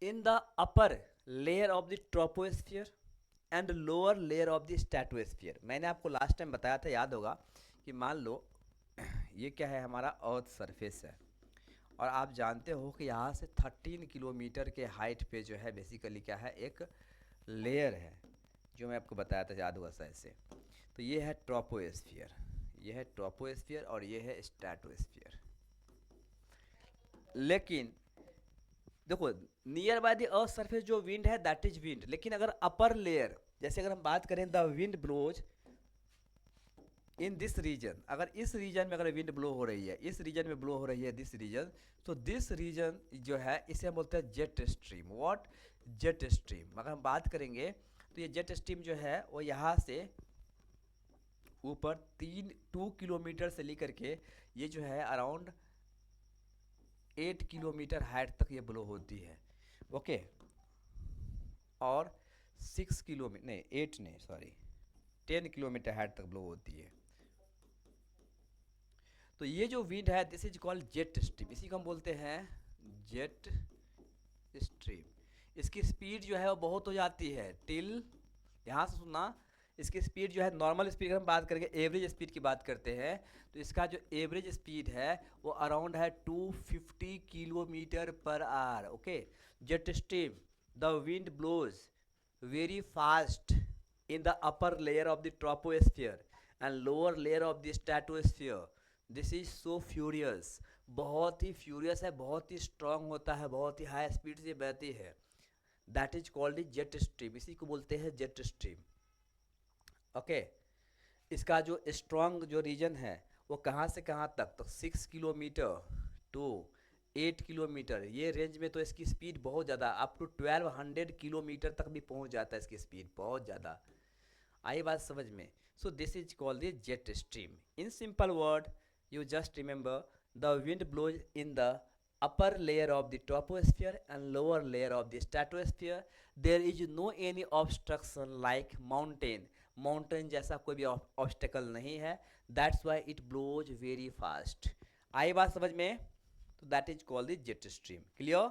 in the upper layer of the troposphere and lower layer of the stratosphere. मैंने आपको last time बताया था, याद होगा, कि मान लो ये क्या है? हमारा अर्थ सरफेस है, और आप जानते हो कि यहाँ से 13 किलोमीटर के हाइट पे जो है बेसिकली क्या है? एक लेयर है, जो मैं आपको बताया था, याद होगा शायद से। तो ये है ट्रोपोस्फियर, ये है ट्रोपोस्फियर, और ये है स्ट्रेटोस्फियर। लेकिन देखो, near by the earth surface जो विंड है दैट इज विंड, लेकिन अगर अपर लेयर, जैसे अगर हम बात करें the wind blows in this region, अगर इस रीजन में अगर विंड ब्लो हो रही है, इस रीजन में ब्लो हो रही है दिस रीजन, तो दिस रीजन जो है इसे हम बोलते हैं jet stream. What? Jet stream. अगर हम बात करेंगे तो ये जेट स्ट्रीम जो है वो यहाँ से ऊपर 2 किलोमीटर से लेकर के ये जो है अराउंड 8 किलोमीटर हाइट तक ये ब्लो होती है। ओके, और 6 किलोमीटर नहीं, 8 नहीं, सॉरी, 10 किलोमीटर हाइट तक ब्लो होती है। तो ये जो विंड है this is called jet stream, इसी को हम बोलते हैं जेट स्ट्रीम। इसकी स्पीड जो है वो बहुत हो जाती है टिल, यहाँ से सुनना, इसकी स्पीड जो है नॉर्मल स्पीड, अगर हम बात करेंगे एवरेज स्पीड की बात करते हैं, तो इसका जो एवरेज स्पीड है वो अराउंड है 250 kilometre per hour. Okay, jet stream, the wind blows very fast in the upper layer of the troposphere and lower layer of the stratosphere. This is so furious, बहुत ही furious है, बहुत ही strong होता है, बहुत ही high speed से बहती है। That is called jet stream, इसी को बोलते हैं जेट स्ट्रीम। ओके, इसका जो स्ट्रांग जो रीजन है वो कहाँ से कहाँ तक? तो 6 किलोमीटर टू 8 किलोमीटर, ये रेंज में तो इसकी स्पीड बहुत ज़्यादा, अप टू 1200 किलोमीटर तक भी पहुँच जाता है इसकी स्पीड, बहुत ज़्यादा। आई बात समझ में? सो this is called the jet stream. In simple word, you just remember the wind blows in the upper layer of the troposphere and lower layer of the stratosphere. There is no any obstruction like mountain जैसा कोई भी obstacle नहीं है, that's why it blows very fast. आई बात समझ में? तो that is called the jet stream. Clear?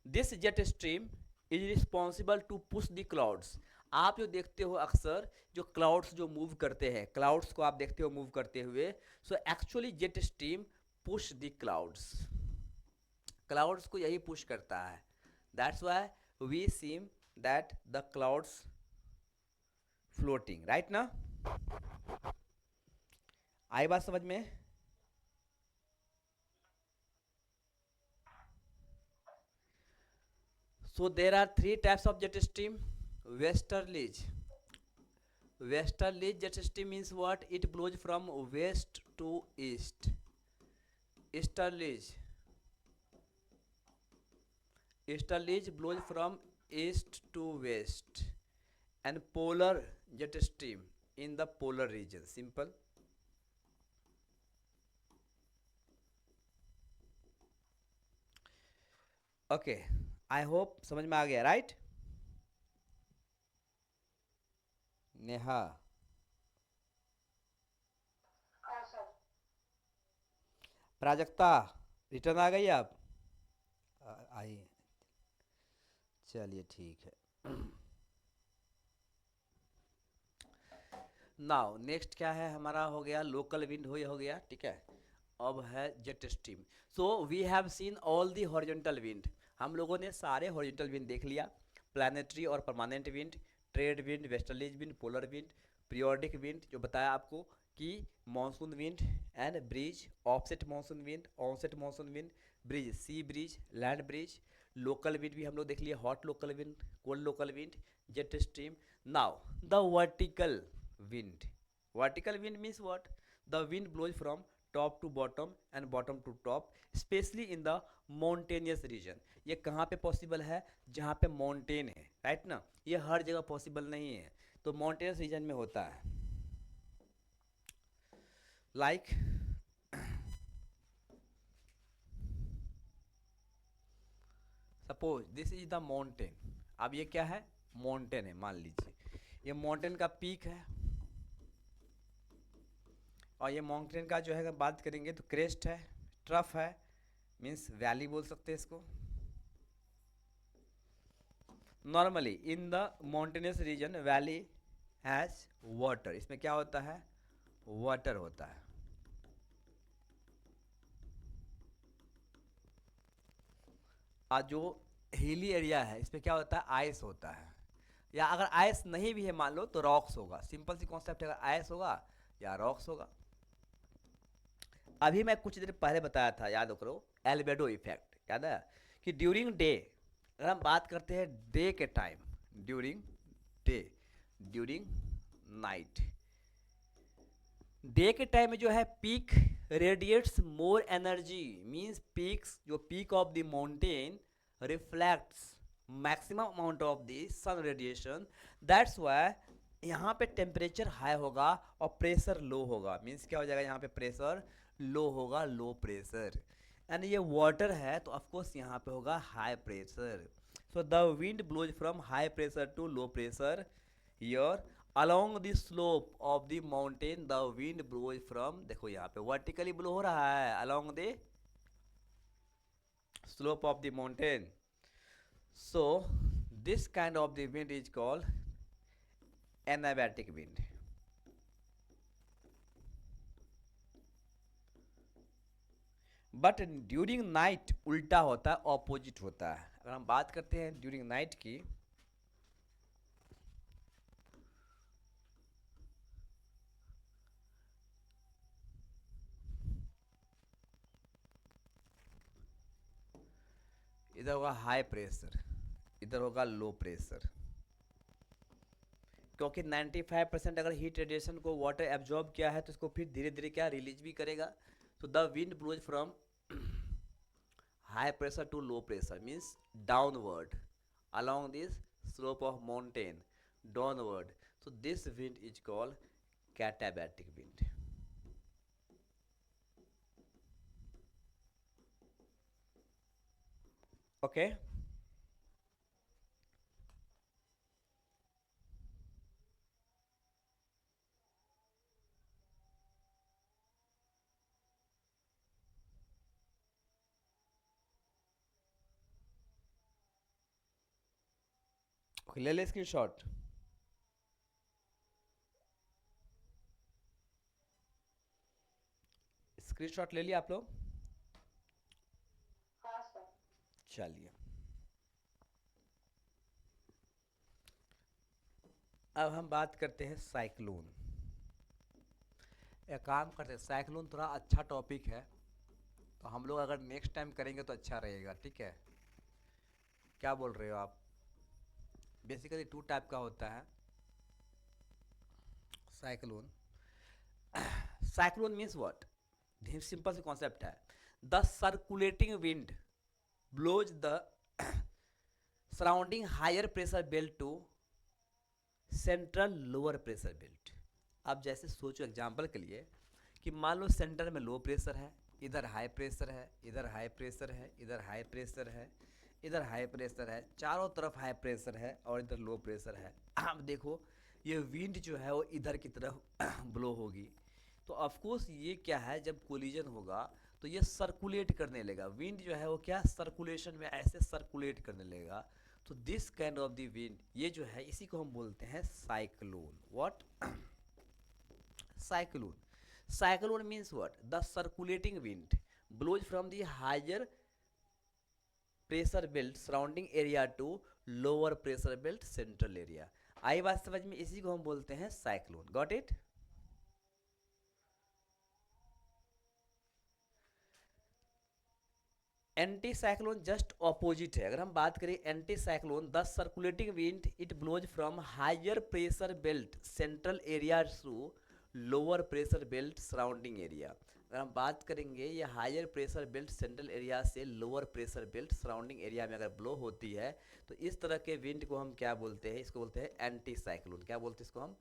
This jet stream is responsible to push the clouds. आप जो देखते हो अक्सर जो क्लाउड्स जो मूव करते हैं, क्लाउड्स को आप देखते हो मूव करते हुए, so actually jet stream push the clouds, clouds को यही पुश करता है। That's why we seem that the clouds floating, right ना? आई बात समझ में? So there are three types of jet stream. Westerlies. Westerlies jet stream means what? It blows from west to east. Easterlies. Easterlies blows from east to west. And polar jet stream in the polar region. Simple. Okay. I hope समझ में आ गया, right? Neha, हाँ sir. Prajakta, return आ गई आप? आई, चलिए ठीक है। Now next क्या है हमारा? हो गया लोकल विंड, हो गया, ठीक है। अब है jet stream. So we have seen all the horizontal wind. हम लोगों ने सारे हॉरिजॉन्टल विंड देख लिया, प्लानिटरी और permanent wind, trade wind, westerlies wind, polar wind, periodic wind जो बताया आपको कि monsoon wind and breeze, offset monsoon wind, onset monsoon wind, breeze, sea breeze, land breeze, local wind भी हम लोग देख लिए, hot local wind, cold local wind, jet stream. Now the vertical wind. Vertical wind means what? The wind blows from top to bottom and bottom to top, especially in the mountainous region. ये कहाँ पे possible है? जहाँ पे mountain है, right ना? ये हर जगह पॉसिबल नहीं है, तो माउंटेनस रीजन में होता है। Like suppose this is the mountain. अब ये क्या है? माउंटेन है, मान लीजिए ये माउंटेन का पीक है, और ये माउंटेन का जो है अगर बात करेंगे तो क्रेस्ट है, ट्रफ है, मीन्स वैली बोल सकते हैं इसको। Normally in the mountainous reason valley has water, इसमें क्या होता है? वाटर होता है। और जो हिली एरिया है इसमें क्या होता है? आइस होता है, या अगर आइस नहीं भी है मान लो तो रॉक्स होगा। सिंपल सी कॉन्सेप्ट है, अगर आइस होगा या रॉक्स होगा। अभी मैं कुछ देर पहले बताया था, याद करो, एल्बेडो इफेक्ट, याद है कि ड्यूरिंग डे, अगर हम बात करते हैं डे के time, during day, during night, day के टाइम में जो है peak radiates more energy, means peaks, जो peak of the mountain reflects maximum amount of the sun radiation. That's why यहाँ पे टेम्परेचर हाई होगा और प्रेशर लो होगा। मीन्स क्या हो जाएगा? यहाँ पे प्रेशर लो होगा, लो प्रेशर, एंड ये वाटर है तो ऑफकोर्स यहाँ पे होगा high pressure. So the wind blows from high pressure to low pressure here along the slope of the mountain the wind blows from, देखो यहाँ पे वर्टिकली ब्लो हो रहा है along the slope of the mountain, so this kind of the wind is called anabatic wind। But during night उल्टा होता है, opposite होता है। अगर हम बात करते हैं ड्यूरिंग नाइट की, इधर होगा हाई प्रेशर, इधर होगा लो प्रेशर, क्योंकि 95% अगर हीट रेडिएशन को वाटर एब्जॉर्ब किया है तो इसको फिर धीरे धीरे क्या रिलीज भी करेगा। So the wind blows from high pressure to low pressure, means downward along this slope of mountain, downward, so this wind is called katabatic wind। okay, okay, ले ले स्क्रीनशॉट। स्क्रीनशॉट ले लिया आप लोग? हाँ सर। चलिए, अब हम बात करते हैं साइक्लोन। एक काम करते हैं, साइक्लोन थोड़ा अच्छा टॉपिक है, तो हम लोग अगर नेक्स्ट टाइम करेंगे तो अच्छा रहेगा, ठीक है? क्या बोल रहे हो आप? बेसिकली टू टाइप का होता है cyclone. Cyclone means what? Simple सी कॉन्सेप्ट है, the circulating wind blows the surrounding higher pressure belt to central lower pressure belt. अब जैसे सोचो एग्जांपल के लिए कि मान लो सेंटर में लो प्रेशर है, इधर हाई प्रेशर है, इधर हाई प्रेशर है, इधर हाई प्रेशर है, इधर हाई प्रेशर है, चारों तरफ हाई प्रेशर है और इधर लो प्रेशर है। अब देखो ये विंड जो है वो इधर की तरफ ब्लो होगी, तो ऑफकोर्स ये क्या है, जब कोलिजन होगा तो ये सर्कुलेट करने लगेगा। विंड जो है वो क्या सर्कुलेशन में ऐसे सर्कुलेट करने लगेगा। तो this kind of the wind, ये जो है इसी को हम बोलते हैं cyclone. What? Cyclone. Cyclone means what? The circulating wind blows from the higher pressure belt surrounding area to lower pressure belt central area. आई बात समझ में? इसी को हम बोलते हैं cyclone. Got it? Anti cyclone just opposite है। अगर हम बात करें anti cyclone, the circulating wind it blows from higher pressure belt central area through lower pressure belt surrounding area. अगर हम बात करेंगे ये higher pressure belt central area से lower pressure belt surrounding area में अगर ब्लो होती है तो इस तरह के विंड को हम क्या बोलते हैं? इसको बोलते हैं एंटी साइक्लोन। क्या बोलते हैं इसको हम?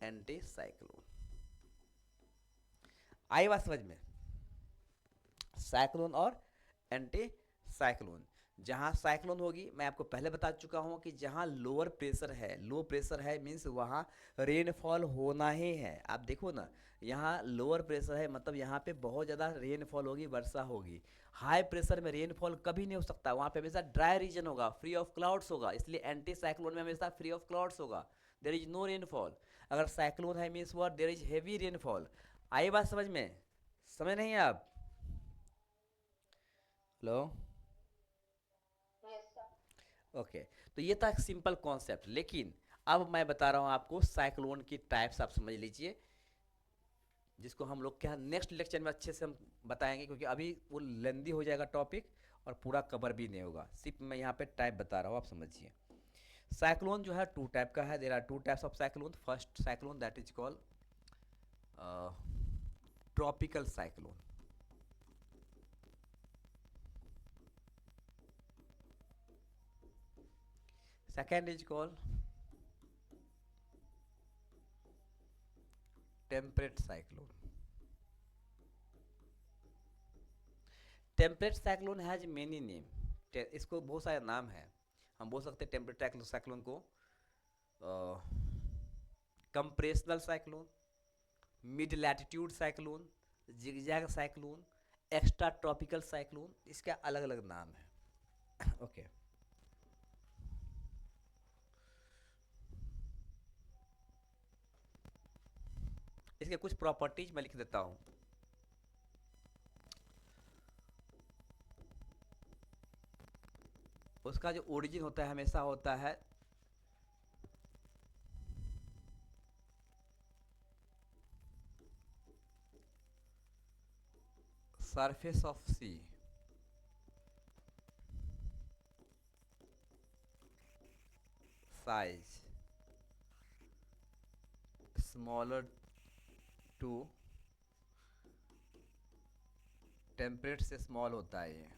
Anti cyclone. आई बात समझ में? साइक्लोन और एंटी साइक्लोन। जहाँ साइक्लोन होगी, मैं आपको पहले बता चुका हूँ कि जहाँ लोअर प्रेशर है, लो प्रेशर है मीन्स वहाँ रेनफॉल होना ही है। आप देखो ना, यहाँ लोअर प्रेशर है मतलब यहाँ पे बहुत ज़्यादा रेनफॉल होगी, वर्षा होगी। हाई प्रेशर में रेनफॉल कभी नहीं हो सकता, वहाँ पे हमेशा ड्राई रीजन होगा, फ्री ऑफ क्लाउड्स होगा, इसलिए एंटी साइक्लोन में हमेशा फ्री ऑफ क्लाउड्स होगा, देर इज नो रेनफॉल। अगर साइक्लोन है means what? There is heavy rainfall. आई बात समझ में? समझ नहीं है आप? हेलो? Yes sir. ओके, तो ये था एक सिंपल कॉन्सेप्ट, लेकिन अब मैं बता रहा हूँ आपको साइक्लोन की टाइप्स, आप समझ लीजिए, जिसको हम लोग क्या नेक्स्ट लेक्चर में अच्छे से हम बताएंगे, क्योंकि अभी वो लेंदी हो जाएगा टॉपिक और पूरा कवर भी नहीं होगा। सिर्फ मैं यहाँ पे टाइप बता रहा हूँ, आप समझिए। साइक्लोन जो है टू टाइप का है, there are two types of cyclone. First cyclone that is called tropical cyclone. Second is called temperate cyclone. Temperate cyclone has many name, इसको बहुत सारे नाम हैं। हम बोल सकते हैं टेम्परेट साइक्लोन को compressional cyclone, mid latitude cyclone, zigzag cyclone, extra tropical cyclone, इसका अलग अलग नाम है। ओके, इसके कुछ प्रॉपर्टीज मैं लिख देता हूँ। उसका जो ओरिजिन होता है हमेशा होता है surface of sea, size smaller to temperate से स्मॉल होता है ये।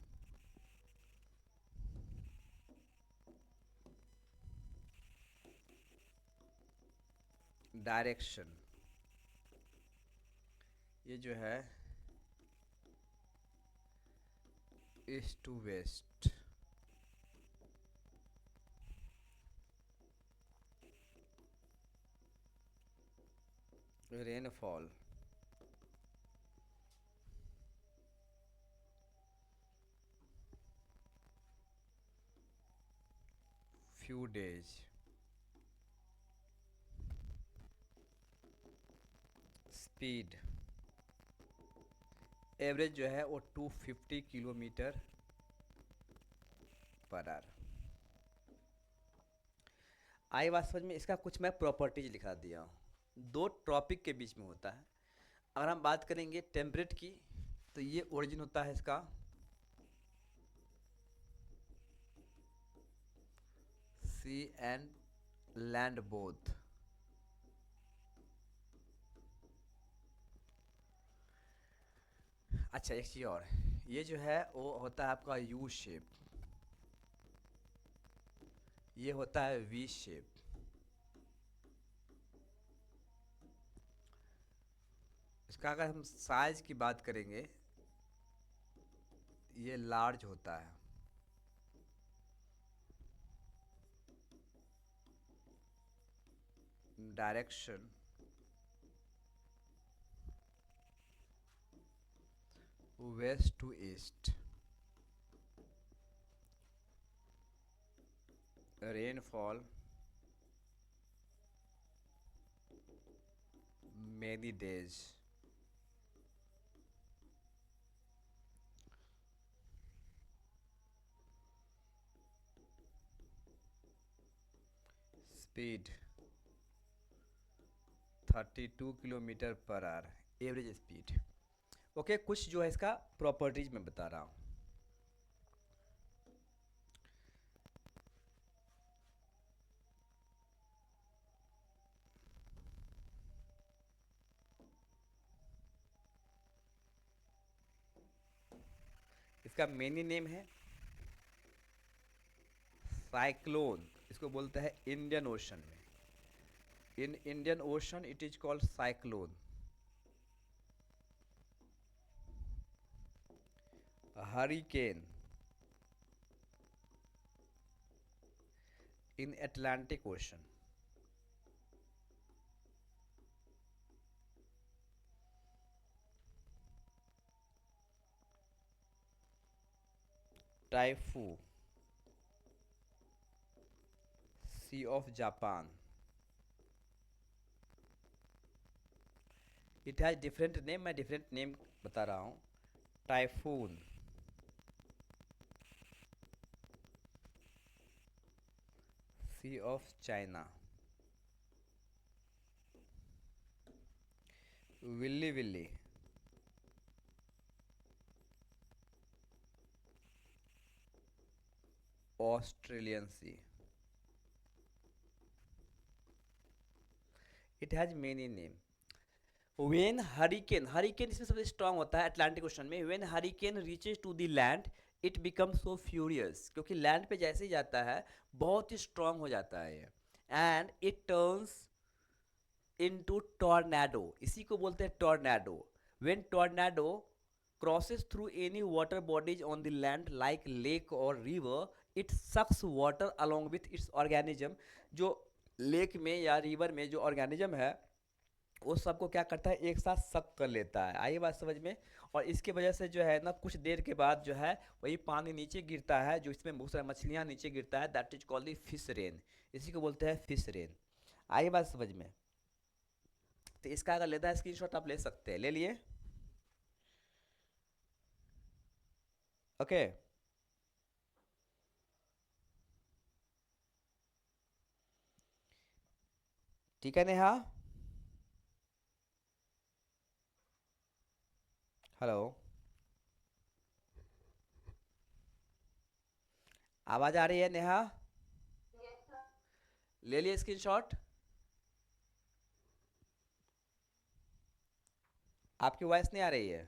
डायरेक्शन, ये जो है east to west. Rainfall, few days. Speed average जो है वो 250 किलोमीटर पर आवर। आई बात समझ में। इसका कुछ मैं प्रॉपर्टीज लिखा दिया हूँ, दो टॉपिक के बीच में होता है। अगर हम बात करेंगे टेम्परेट की, तो ये ओरिजिन होता है इसका सी एंड लैंड बोथ। अच्छा, एक चीज़ और, ये जो है वो होता है आपका यू शेप, ये होता है वी शेप। इसका अगर हम साइज की बात करेंगे, ये लार्ज होता है। Direction west to east. Rainfall many days। Speed 32 kilometre per hour, average speed. Okay, कुछ जो है इसका प्रॉपर्टीज मैं बता रहा हूँ। इसका मेनी नेम है साइक्लोन। इसको बोलते हैं इंडियन ओशन में, in Indian ocean it is called cyclone. Hurricane in Atlantic ocean. Typhoon sea of Japan. It has different name, मैं डिफरेंट नेम बता रहा हूँ। Typhoon sea of China. Willy willy Australian sea. It has many name. When hurricane, hurricane इसमें सबसे strong होता है Atlantic ocean में। When hurricane reaches to the land it become so furious, क्योंकि लैंड पे जैसे ही जाता है बहुत ही स्ट्रांग हो जाता है ये। And it turns into tornado, इसी को बोलते हैं tornado. When tornado crosses through any water bodies on the land like lake और river it sucks water along with its organism. जो लेक में या रिवर में जो ऑर्गेनिज्म है वो सबको क्या करता है, एक साथ सक कर लेता है। आई बात समझ में। और इसके वजह से जो है ना, कुछ देर के बाद जो है वही पानी नीचे गिरता है, जो इसमें बहुत सारी मछलियाँ नीचे गिरता है, that is called the fish rain. इसी को बोलते हैं फिश रेन। आई बात समझ में। तो इसका अगर लेता है स्क्रीनशॉट आप ले सकते हैं, ले लिए। ओके, ठीक है नेहा। हेलो, आवाज आ रही है नेहा? Yes, sir. ले लिए स्क्रीनशॉट? आपकी वॉइस नहीं आ रही है।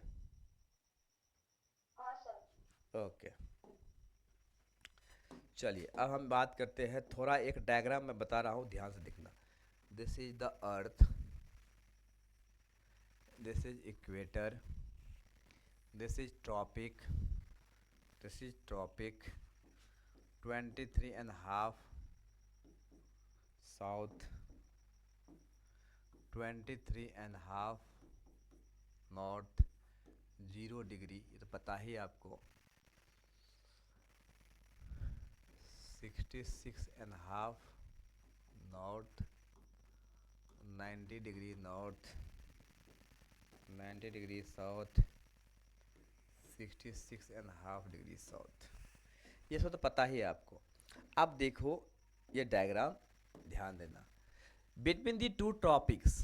हाँ सर। ओके, चलिए अब हम बात करते हैं। थोड़ा एक डायग्राम मैं बता रहा हूँ, ध्यान से देखना। This is the earth, this is equator, this is tropic, this is tropic 23.5 south, 23.5 north, 0 degree, ये तो पता ही आपको, 66.5 north, 90 degree north, 90 degree south, 66.5 degree south. ये सब तो पता ही है आपको। अब देखो ये डायग्राम, ध्यान देना। बिटवीन दी टू ट्रॉपिक्स,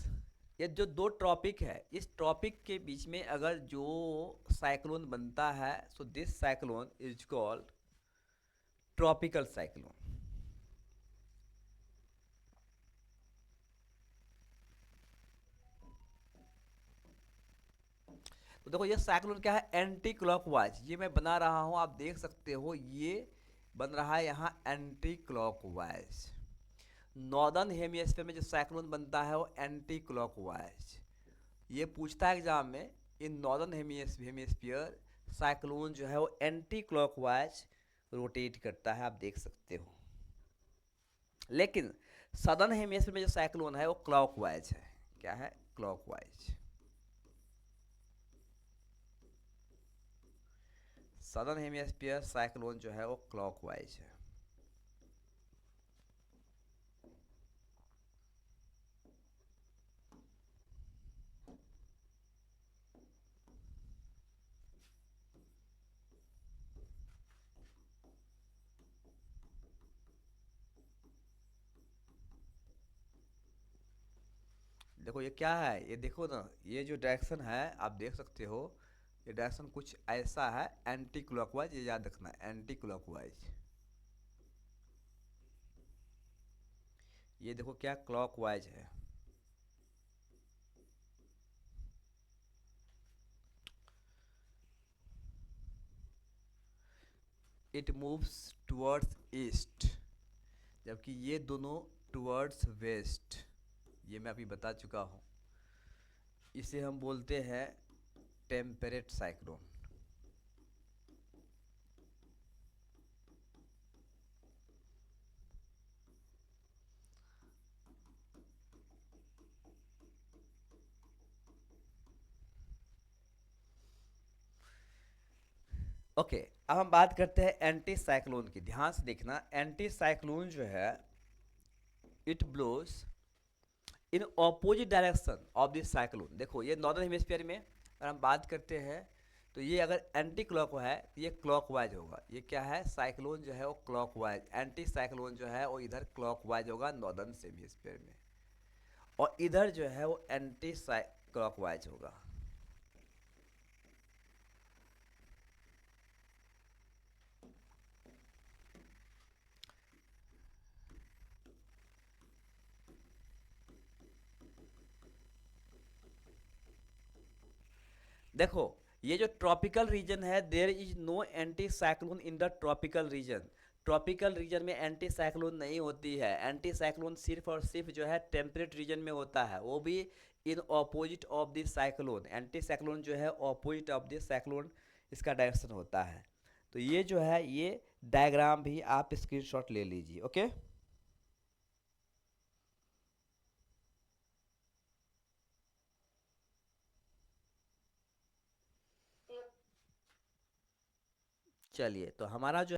ये जो दो ट्रॉपिक है, इस ट्रॉपिक के बीच में अगर जो साइक्लोन बनता है, so this cyclone is called tropical cyclone. तो देखो ये साइक्लोन क्या है, एंटी क्लॉकवाइज। ये मैं बना रहा हूँ, आप देख सकते हो, ये बन रहा है यहाँ एंटी क्लॉकवाइज। नॉर्दर्न हेमिस्फीयर में जो साइक्लोन बनता है वो एंटी क्लॉकवाइज। ये पूछता है एग्जाम में, इन नॉर्दर्न हेमिस्फीयर साइक्लोन जो है वो एंटी क्लॉकवाइज रोटेट करता है, आप देख सकते हो। लेकिन सदर्न हेमिस्फीयर में जो साइक्लोन है वो क्लॉकवाइज है। क्या है? क्लॉकवाइज। सदर्न हेमिस्फीयर साइक्लोन जो है वो क्लॉकवाइज है। देखो ये क्या है, ये देखो ना, ये जो डायरेक्शन है आप देख सकते हो, ये डायरेक्शन कुछ ऐसा है, एंटी क्लॉकवाइज। ये याद रखना, एंटी क्लॉकवाइज। ये देखो क्या क्लॉकवाइज है। इट मूव्स टुवर्ड्स ईस्ट, जबकि ये दोनों टुवर्ड्स वेस्ट। ये मैं अभी बता चुका हूँ। इसे हम बोलते हैं टेम्परेट साइक्लोन। ओके, अब हम बात करते हैं एंटी साइक्लोन की। ध्यान से देखना, एंटी साइक्लोन जो है it blows in opposite direction of this cyclone. देखो ये नॉर्दर्न हेमिस्फीयर में अगर हम बात करते हैं, तो ये अगर एंटी क्लॉक है तो ये क्लॉकवाइज होगा। ये क्या है? साइक्लोन जो है वो क्लॉकवाइज, एंटी साइक्लोन जो है वो इधर क्लॉकवाइज होगा नॉर्दर्न हेमिस्फीयर में, और इधर जो है वो एंटी क्लॉकवाइज होगा। देखो ये जो ट्रॉपिकल रीजन है, there is no anti cyclone in the tropical region. Tropical region में एंटी साइक्लोन नहीं होती है। एंटी साइक्लोन सिर्फ और सिर्फ जो है टेम्परेट रीजन में होता है, वो भी in opposite of this cyclone. Anti cyclone जो है ऑपोजिट ऑफ दिस साइक्लोन इसका डायरेक्शन होता है। तो ये जो है ये डायग्राम भी आप स्क्रीनशॉट ले लीजिए। Okay, Yep. चलिए तो हमारा जो